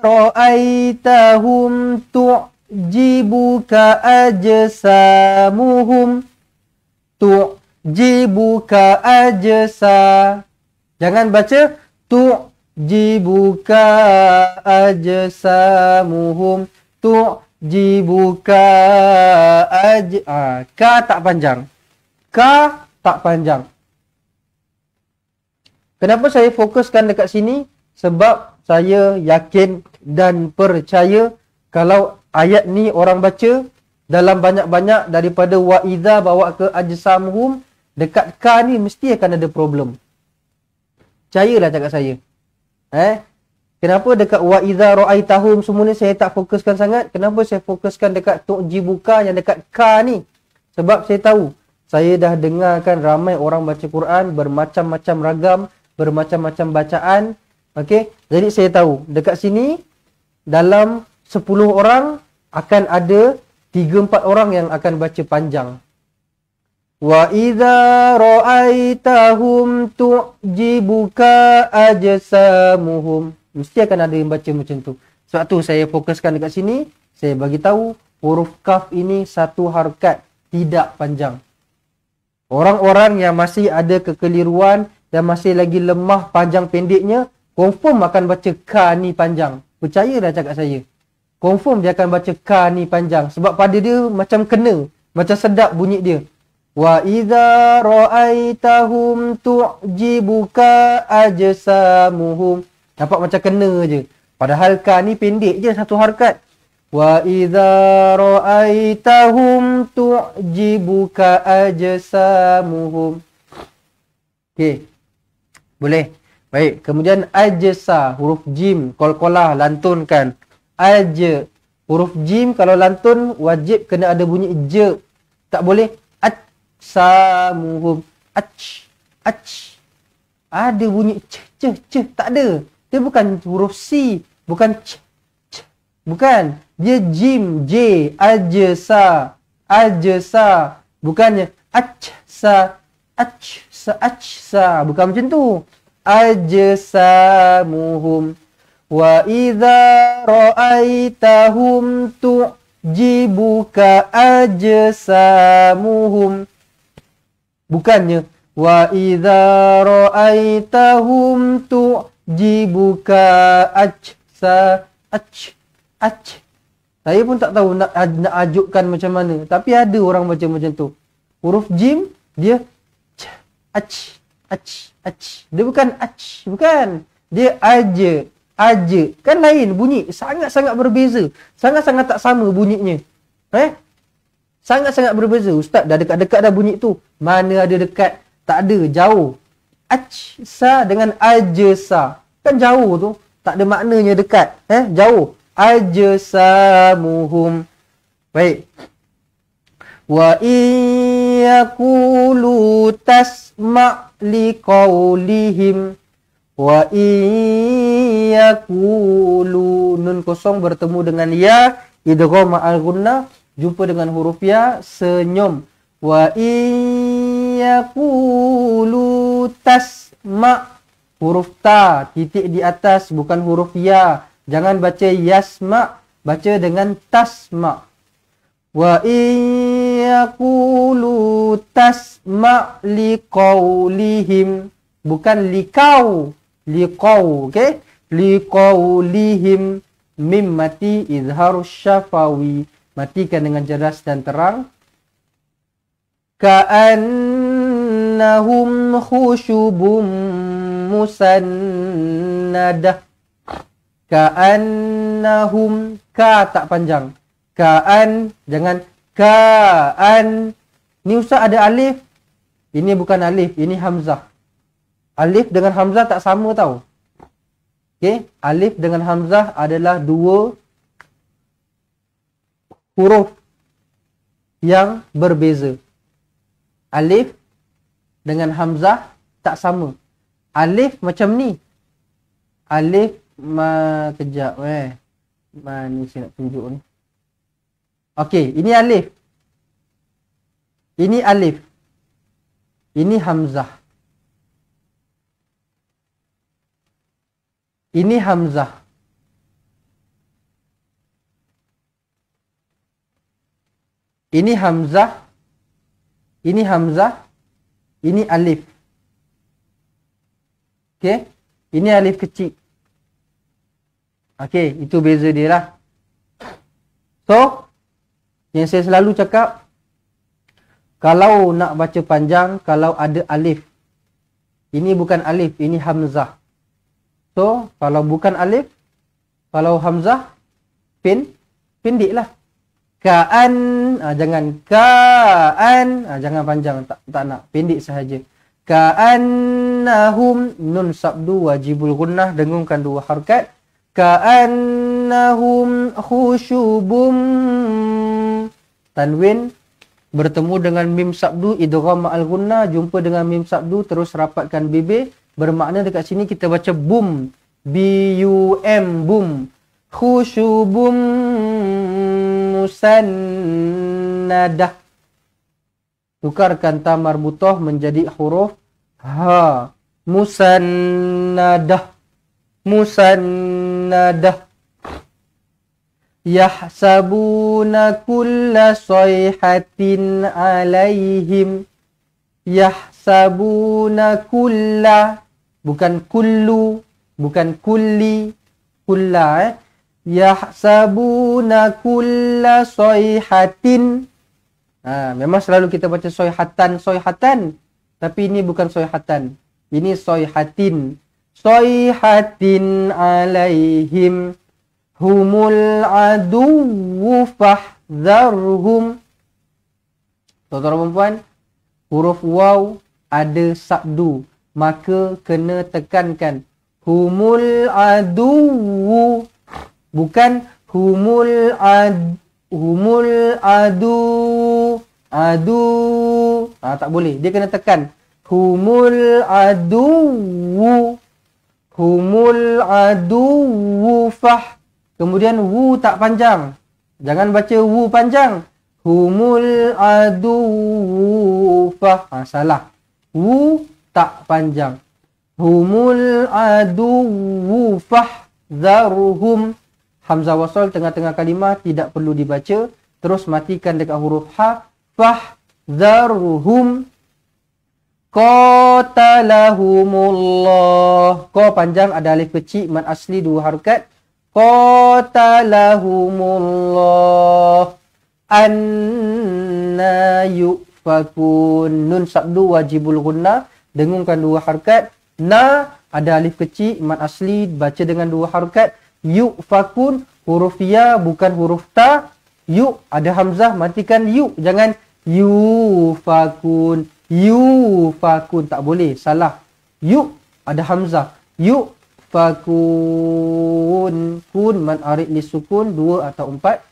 ra'aitahum tu'jibuka ajsamuhum. Tu'jibuka ajsa. Jangan baca tu'jibuka ajsamuhum. Tu'jibuka ka tak panjang. Ka tak panjang. Kenapa saya fokuskan dekat sini? Sebab saya yakin dan percaya kalau ayat ni orang baca dalam banyak-banyak daripada wa idza bawa ke ajsamuhum, dekat ka ni mesti akan ada problem. Percayalah cakap saya. Kenapa dekat wa idza ra'aitahum semua ni saya tak fokuskan sangat? Kenapa saya fokuskan dekat tu'jibuka yang dekat ka ni? Sebab saya tahu, saya dah dengarkan ramai orang baca Quran bermacam-macam ragam, bermacam-macam bacaan. Okey, jadi saya tahu dekat sini dalam 10 orang akan ada 3-4 orang yang akan baca panjang. Wa idza ra'aitahum tu'jibuka ajsamuhum. Mesti akan ada yang baca macam tu. Sebab tu saya fokuskan dekat sini, saya bagi tahu huruf kaf ini satu harakat, tidak panjang. Orang-orang yang masih ada kekeliruan dan masih lagi lemah panjang pendeknya, confirm akan baca ka ni panjang. Percayalah cakap saya. Confirm dia akan baca ka ni panjang. Sebab pada dia macam kena. Macam sedap bunyi dia. Wa idza ra'aitahum tu'jibuka ajsamuhum. Nampak macam kena je. Padahal ka ni pendek je satu harakat. Wa idza ra'aitahum tu'jibuka ajsamuhum. Okey. Boleh. Baik, kemudian ajsa, huruf jim, qalqalah, lantunkan. Huruf jim kalau lantun wajib kena ada bunyi je. Tak boleh ajsamuhum. Ada bunyi c, tak ada. Dia bukan huruf C, bukan c. Bukan. Dia jim, j, ajsa. Bukannya ajsa. Bukan macam tu. Ajsamuhum. Wa idza ra'aitahum tu'jibuka ajsamuhum. Bukannya wa idza ra'aitahum tu'jibuka Saya pun tak tahu nak ajukkan macam mana, tapi ada orang baca macam tu. Huruf jim dia dia bukan bukan. Dia aja. Kan lain bunyi, sangat-sangat berbeza. Sangat-sangat tak sama bunyinya. Sangat-sangat berbeza. Ustaz dah dekat-dekat dah bunyi tu. Mana ada dekat? Tak ada, jauh. Ajsa dengan ajsa. Kan jauh tu. Tak ada maknanya dekat. Jauh. Ajsamuhum. Baik. Wa iyakulu tasma' liqaulihim. Wa iyakulu. Nun kosong bertemu dengan ya. Idgham ma'al gunnah. Jumpa dengan huruf ya. Senyum. Wa iyakulu tasma'. Huruf ta. Titik di atas. Bukan huruf ya. Jangan baca yasma'. Baca dengan tasma'. Wa iyakulu tasma' liqaulihim. Bukan liqau. Liqau. Okay? Liqaulihim. Mim mati izharus syafawi. Matikan dengan jelas dan terang. Ka'annahum khusyubum musannadah. Ka'annahum. Ka tak panjang. Ka'an. Jangan ka'an. Ni ustaz ada alif. Ini bukan alif. Ini hamzah. Alif dengan hamzah tak sama tau. Okay. Alif dengan hamzah adalah dua huruf yang berbeza. Alif dengan hamzah tak sama. Alif macam ni. Alif kejap ni saya nak tunjuk ni. Okey, ini alif. Ini alif. Ini hamzah. Ini hamzah. Ini hamzah. Ini hamzah. Ini alif. Okey. Ini alif kecil. Okey, itu beza dia lah. So, yang saya selalu cakap, kalau nak baca panjang, kalau ada alif Ini bukan alif, ini hamzah. So, kalau bukan alif, kalau hamzah, pendeklah. Ka'an, jangan ka'an, jangan panjang, tak nak, pendek sahaja. Ka'annahum, nun sabdu wajibul gunnah, dengungkan 2 harakat. Ka'annahum khusyubum, tanwin bertemu dengan mim sabdu, idgham ma'al gunnah, jumpa dengan mim sabdu, terus rapatkan bibir. Bermakna dekat sini kita baca bum, B-U-M, bum. Khusyubum musannadah. Tukarkan ta marbutah menjadi huruf ha. Musannadah. Musannadah. Yahsabuna kulla sayhatin alaihim. Yahsabuna kulla, bukan kullu, bukan kulli, kulla. Yahsabuna kulla sayhatin. Memang selalu kita baca sayhatan, sayhatan. Tapi ini bukan sayhatan. Ini sayhatin. Sayhatin alaihim. Humul aduwwu fahdharhum. Tuan-tuan dan puan, huruf waw ada sabdu, maka kena tekankan. Humul aduwwu, bukan humul adu. Tak boleh, dia kena tekan. Humul aduwwu. Humul aduwwu fah. Kemudian wu tak panjang. Jangan baca wu panjang. Humul aduwwu fah. Salah. Wu tak panjang. Humul aduwwu fahdharhum. Hamzah wasal tengah-tengah kalimah tidak perlu dibaca. Terus matikan dekat huruf ha. Fahdharhum. Qatalahumullah. Qa panjang, ada alif kecil, mad asli 2 harakat. Qatalahumullah. Anna yufakun. Nun sabdu wajibul gunnah, dengungkan 2 harakat. Na ada alif kecil, mad asli, baca dengan 2 harakat. Yufakun, huruf ya bukan huruf ta. Yu ada hamzah, matikan yu, jangan yufakun. Yufakun, tak boleh, salah. Yu ada hamzah. Yufakun. Kun mad arid li sukun 2 atau 4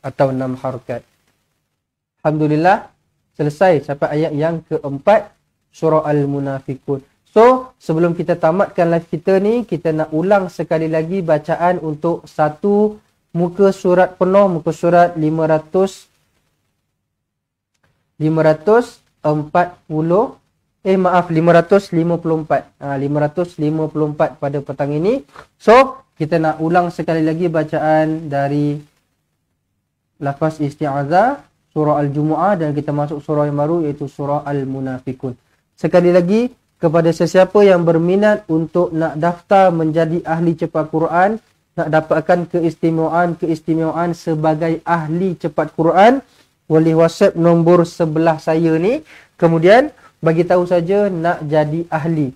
atau 6 harakat. Alhamdulillah, selesai sampai ayat yang keempat surah Al-Munafiqun. So, sebelum kita tamatkan live kita ni, kita nak ulang sekali lagi bacaan untuk satu muka surat penuh, muka surat 554 pada petang ini. So, kita nak ulang sekali lagi bacaan dari lafaz isti'azah, surah Al-Jumu'ah, dan kita masuk surah yang baru iaitu surah Al-Munafiqun. Sekali lagi, kepada sesiapa yang berminat untuk nak daftar menjadi ahli cepat Quran, nak dapatkan keistimewaan sebagai ahli cepat Quran, boleh WhatsApp nombor sebelah saya ni. Kemudian bagi tahu saja nak jadi ahli.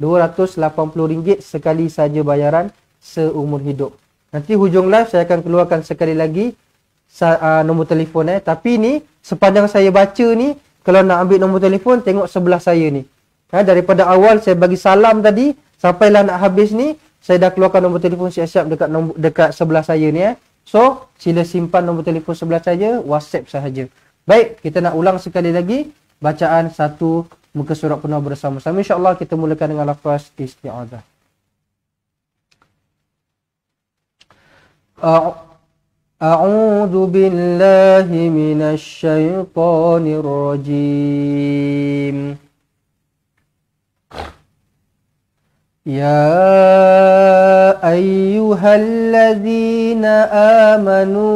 RM280 sekali saja bayaran seumur hidup. Nanti hujung live saya akan keluarkan sekali lagi nombor telefon. Tapi ni sepanjang saya baca ni, kalau nak ambil nombor telefon, tengok sebelah saya ni. Daripada awal saya bagi salam tadi sampailah nak habis ni, saya dah keluarkan nombor telefon siap-siap dekat sebelah saya ni. So, sila simpan nombor telefon sebelah saya, WhatsApp sahaja. Baik, kita nak ulang sekali lagi bacaan satu muka surat penuh bersama-sama. InsyaAllah kita mulakan dengan lafaz isti'adzah. A'udzu billahi minasy syaithanir rajim. Ya ayyuhalladzina amanu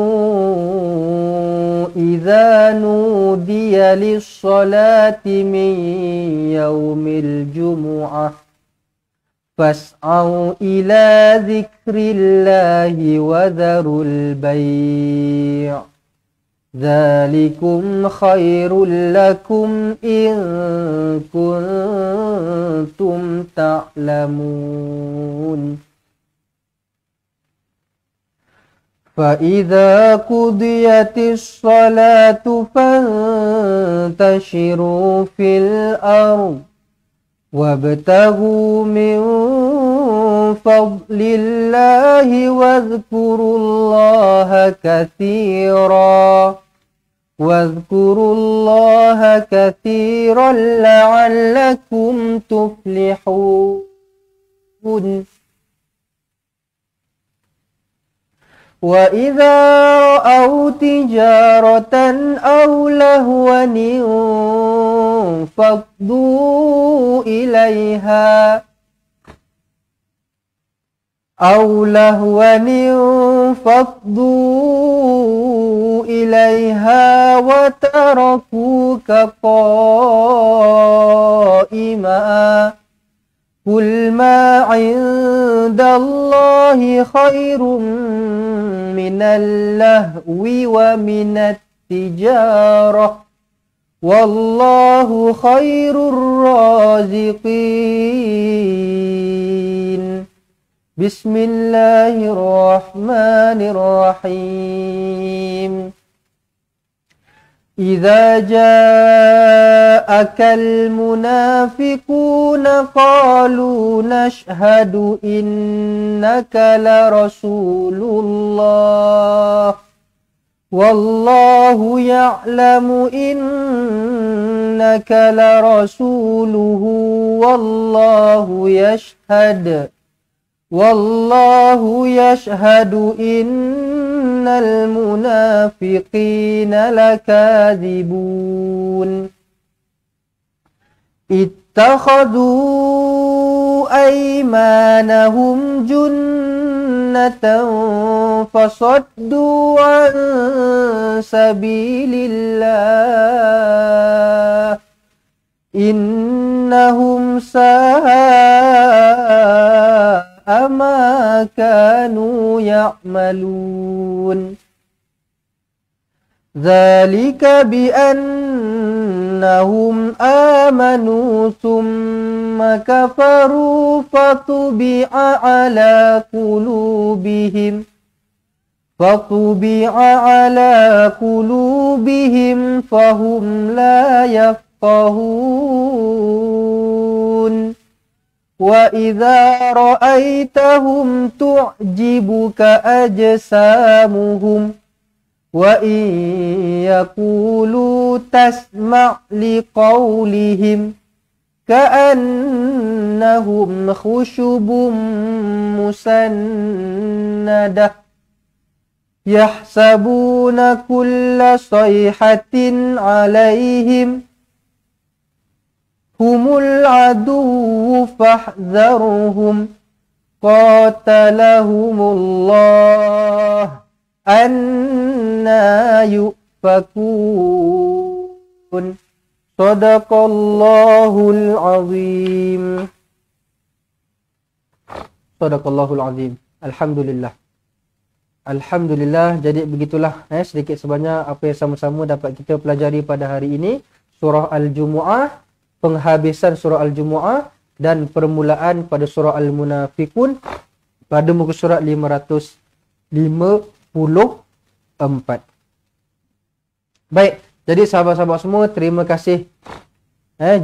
idza nudiya lis-salati min yaumil jumu'ah fas'au ila dzikrillahi wa dzarul bai'. Dzalikum khairul lakum in kuntum ta'lamun. فَإِذَا قُضِيَتِ الصَّلَاةُ فَانْتَشِرُوا فِي الْأَرْضِ وَابْتَغُوا مِنْ فَضْلِ اللَّهِ وَاذْكُرُوا اللَّهَ كَثِيرًا لَعَلَّكُمْ تُفْلِحُونَ. وَإِذَا رَأَوْا تِجَارَةً أَوْ لَهْوًا انفَضُّوا إِلَيْهَا وَتَرَكُوكَ قَائِمًا. قُلْ مَا عِندَ اللَّهِ خَيْرٌ مِنَ اللَّهْوِ وَمِنَ التِّجَارَةِ وَاللَّهُ خَيْرُ الرَّازِقِينَ. بسم الله الرحمن الرحيم. إذا جاءك المنافقون قالوا نشهد إنك لرسول الله والله يعلم إنك لرسوله والله يشهد إن المنافقين لكاذبون. اتخذوا أيمانهم جنة فصدوا عن سبيل الله إنهم ساء ما كانوا يعملون. ذلك بأنهم آمنوا ثم كفروا فطبع على قلوبهم فهم لا يفقهون. وَإِذَا رَأَيْتَهُمْ تُعْجِبُكَ أَجْسَامُهُمْ وَإِنْ يَقُولُوا تَسْمَعْ لِقَوْلِهِمْ كَأَنَّهُمْ خُشُبٌ مُّسَنَّدَةٌ يَحْسَبُونَ كُلَّ صَيْحَةٍ عَلَيْهِمْ هُمُ الْعَدُوُّ فَاحْذَرْهُمْ قَاتَلَهُمُ اللَّهُ أَنَّى يُؤْفَكُونَ. Sadaqallahul azim. Sadaqallahul azim. Alhamdulillah. Alhamdulillah, jadi begitulah sedikit sebanyak apa yang sama-sama dapat kita pelajari pada hari ini. Surah Al-Jumu'ah, penghabisan surah Al-Jumu'ah dan permulaan pada surah Al-Munafiqun pada muka surat 554. Baik, jadi sahabat-sahabat semua, terima kasih.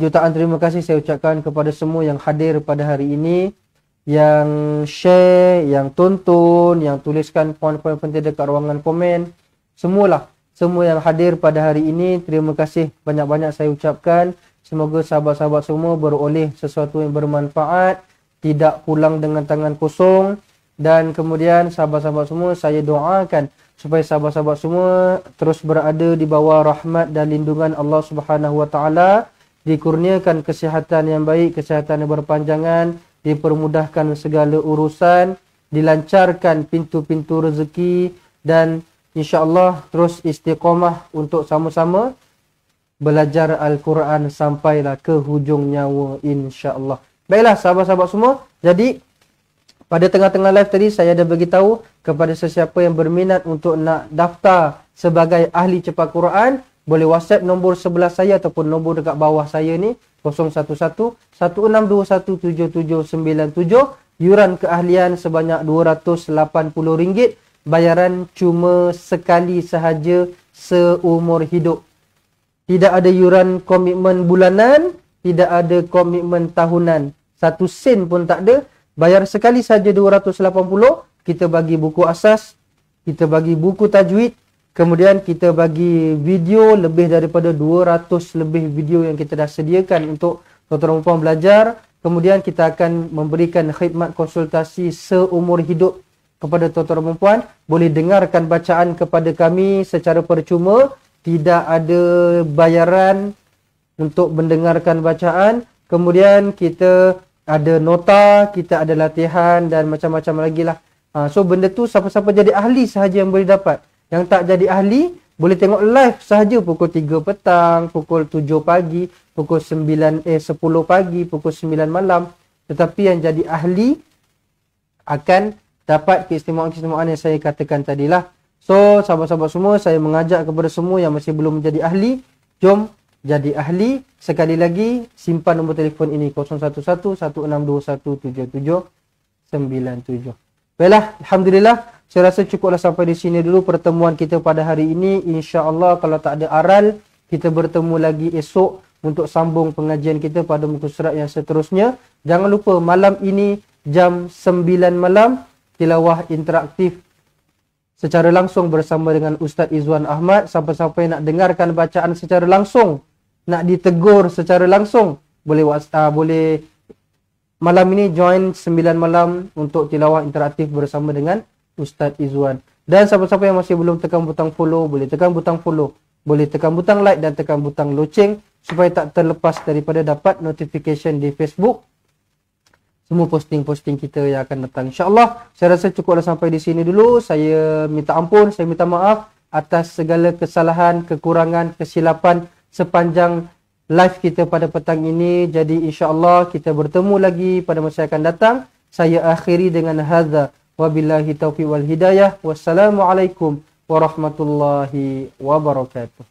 Jutaan terima kasih saya ucapkan kepada semua yang hadir pada hari ini, yang share, yang tonton, yang tuliskan poin-poin penting dekat ruangan komen. Semua yang hadir pada hari ini, terima kasih banyak-banyak saya ucapkan. Semoga sahabat-sahabat semua beroleh sesuatu yang bermanfaat, tidak pulang dengan tangan kosong. Dan kemudian sahabat-sahabat semua, saya doakan supaya sahabat-sahabat semua terus berada di bawah rahmat dan lindungan Allah Subhanahu Wa Taala, dikurniakan kesihatan yang baik, kesihatan yang berpanjangan, dipermudahkan segala urusan, dilancarkan pintu-pintu rezeki, dan insya-Allah terus istiqamah untuk sama-sama belajar Al-Quran sampailah ke hujung nyawa, insya-Allah. Baiklah sahabat-sahabat semua, jadi pada tengah-tengah live tadi saya dah beritahu kepada sesiapa yang berminat untuk nak daftar sebagai ahli cepat Quran, boleh WhatsApp nombor sebelah saya ataupun nombor dekat bawah saya ni 011-1621-7797. Yuran keahlian sebanyak RM280. Bayaran cuma sekali sahaja seumur hidup. Tidak ada yuran komitmen bulanan, tidak ada komitmen tahunan. 1 sen pun tak ada. Bayar sekali saja 280. Kita bagi buku asas, kita bagi buku tajwid, kemudian kita bagi video lebih daripada 200 lebih video yang kita dah sediakan untuk tuan-tuan puan belajar. Kemudian kita akan memberikan khidmat konsultasi seumur hidup kepada tuan-tuan puan. Boleh dengarkan bacaan kepada kami secara percuma, tidak ada bayaran untuk mendengarkan bacaan. Kemudian kita ada nota, kita ada latihan dan macam-macam lagi lah. So benda tu siapa-siapa jadi ahli sahaja yang boleh dapat. Yang tak jadi ahli boleh tengok live sahaja pukul 3 petang, pukul 7 pagi, pukul 10 pagi, pukul 9 malam. Tetapi yang jadi ahli akan dapat keistimewaan-keistimewaan yang saya katakan tadilah. So sahabat-sahabat semua, saya mengajak kepada semua yang masih belum menjadi ahli, jom jadi ahli. Sekali lagi simpan nombor telefon ini 011-1621-7797. Baiklah, Alhamdulillah. Saya rasa cukuplah sampai di sini dulu pertemuan kita pada hari ini. InsyaAllah kalau tak ada aral, kita bertemu lagi esok untuk sambung pengajian kita pada muka surat yang seterusnya. Jangan lupa malam ini jam 9 malam, tilawah interaktif secara langsung bersama dengan Ustaz Izwan Ahmad. Siapa-siapa yang nak dengarkan bacaan secara langsung, nak ditegur secara langsung, boleh malam ini join 9 malam untuk tilawah interaktif bersama dengan Ustaz Izwan. Dan siapa-siapa yang masih belum tekan butang follow, boleh tekan butang follow, boleh tekan butang like dan tekan butang loceng supaya tak terlepas daripada dapat notification di Facebook semua posting-posting kita yang akan datang. InsyaAllah, saya rasa cukuplah sampai di sini dulu. Saya minta ampun, saya minta maaf atas segala kesalahan, kekurangan, kesilapan sepanjang live kita pada petang ini. Jadi insyaAllah kita bertemu lagi pada masa yang akan datang. Saya akhiri dengan hadza. Wabillahi taufiq wal hidayah. Wassalamualaikum warahmatullahi wabarakatuh.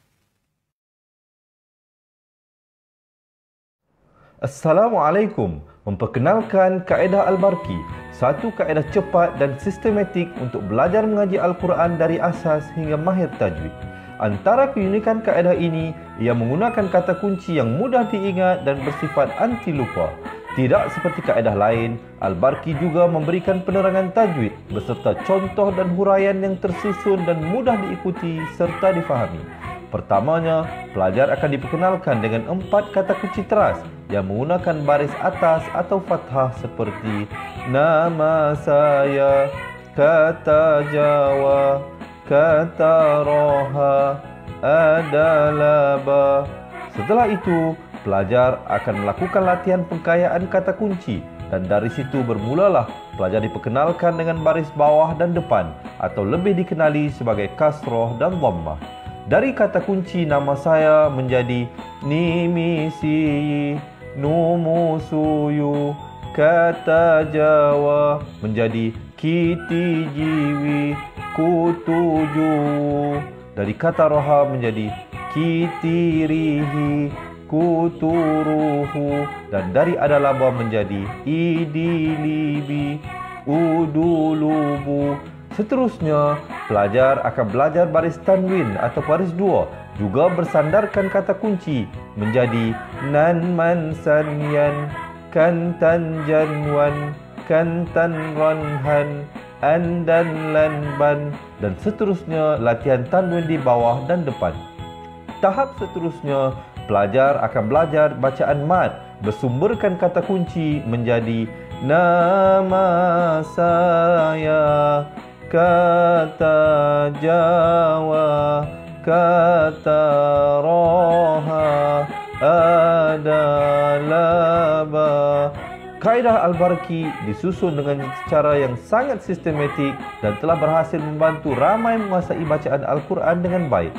Assalamualaikum. Memperkenalkan kaedah Al-Barki, satu kaedah cepat dan sistematik untuk belajar mengaji Al-Quran dari asas hingga mahir tajwid. Antara keunikan kaedah ini, ia menggunakan kata kunci yang mudah diingat dan bersifat anti lupa. Tidak seperti kaedah lain, Al-Barki juga memberikan penerangan tajwid beserta contoh dan huraian yang tersusun dan mudah diikuti serta difahami. Pertamanya, pelajar akan diperkenalkan dengan 4 kata kunci teras yang menggunakan baris atas atau fathah seperti nama saya, kata Jawa, kata Roha, adalah ba. Setelah itu, pelajar akan melakukan latihan pengkayaan kata kunci dan dari situ bermulalah pelajar diperkenalkan dengan baris bawah dan depan atau lebih dikenali sebagai kasroh dan dhammah. Dari kata kunci nama saya menjadi nimisi, numusuyu, kata Jawa menjadi kiti jiwi, kutuju. Dari kata roha menjadi kitirihi, kuturuhu. Dan dari adalaba menjadi idilibi, udulubu. Seterusnya, pelajar akan belajar baris tanwin atau baris dua, juga bersandarkan kata kunci menjadi nan man sanyan, kantan janwan, kantan ranhan, andan lanban, dan seterusnya latihan tanwin di bawah dan depan. Tahap seterusnya, pelajar akan belajar bacaan mad bersumberkan kata kunci menjadi nama saya, kata Jawa, kata Roha, adalah ba. Kaedah Al-Barki disusun dengan cara yang sangat sistematik dan telah berhasil membantu ramai menguasai bacaan Al-Quran dengan baik.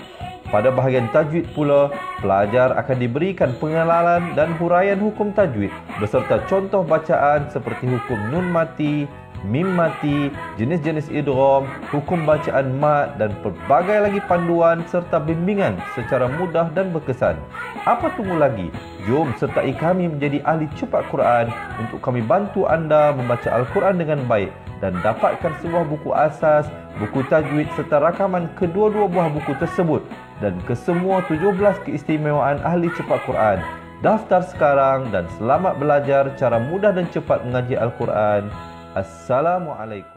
Pada bahagian tajwid pula, pelajar akan diberikan pengenalan dan huraian hukum tajwid beserta contoh bacaan seperti hukum nun mati, mim mati, jenis-jenis idgham, hukum bacaan mat dan pelbagai lagi panduan serta bimbingan secara mudah dan berkesan. Apa tunggu lagi? Jom sertai kami menjadi ahli cepat Quran untuk kami bantu anda membaca Al-Quran dengan baik dan dapatkan sebuah buku asas, buku tajwid serta rakaman kedua-dua buah buku tersebut dan kesemua 17 keistimewaan ahli cepat Quran. Daftar sekarang dan selamat belajar cara mudah dan cepat mengaji Al-Quran. Assalamualaikum.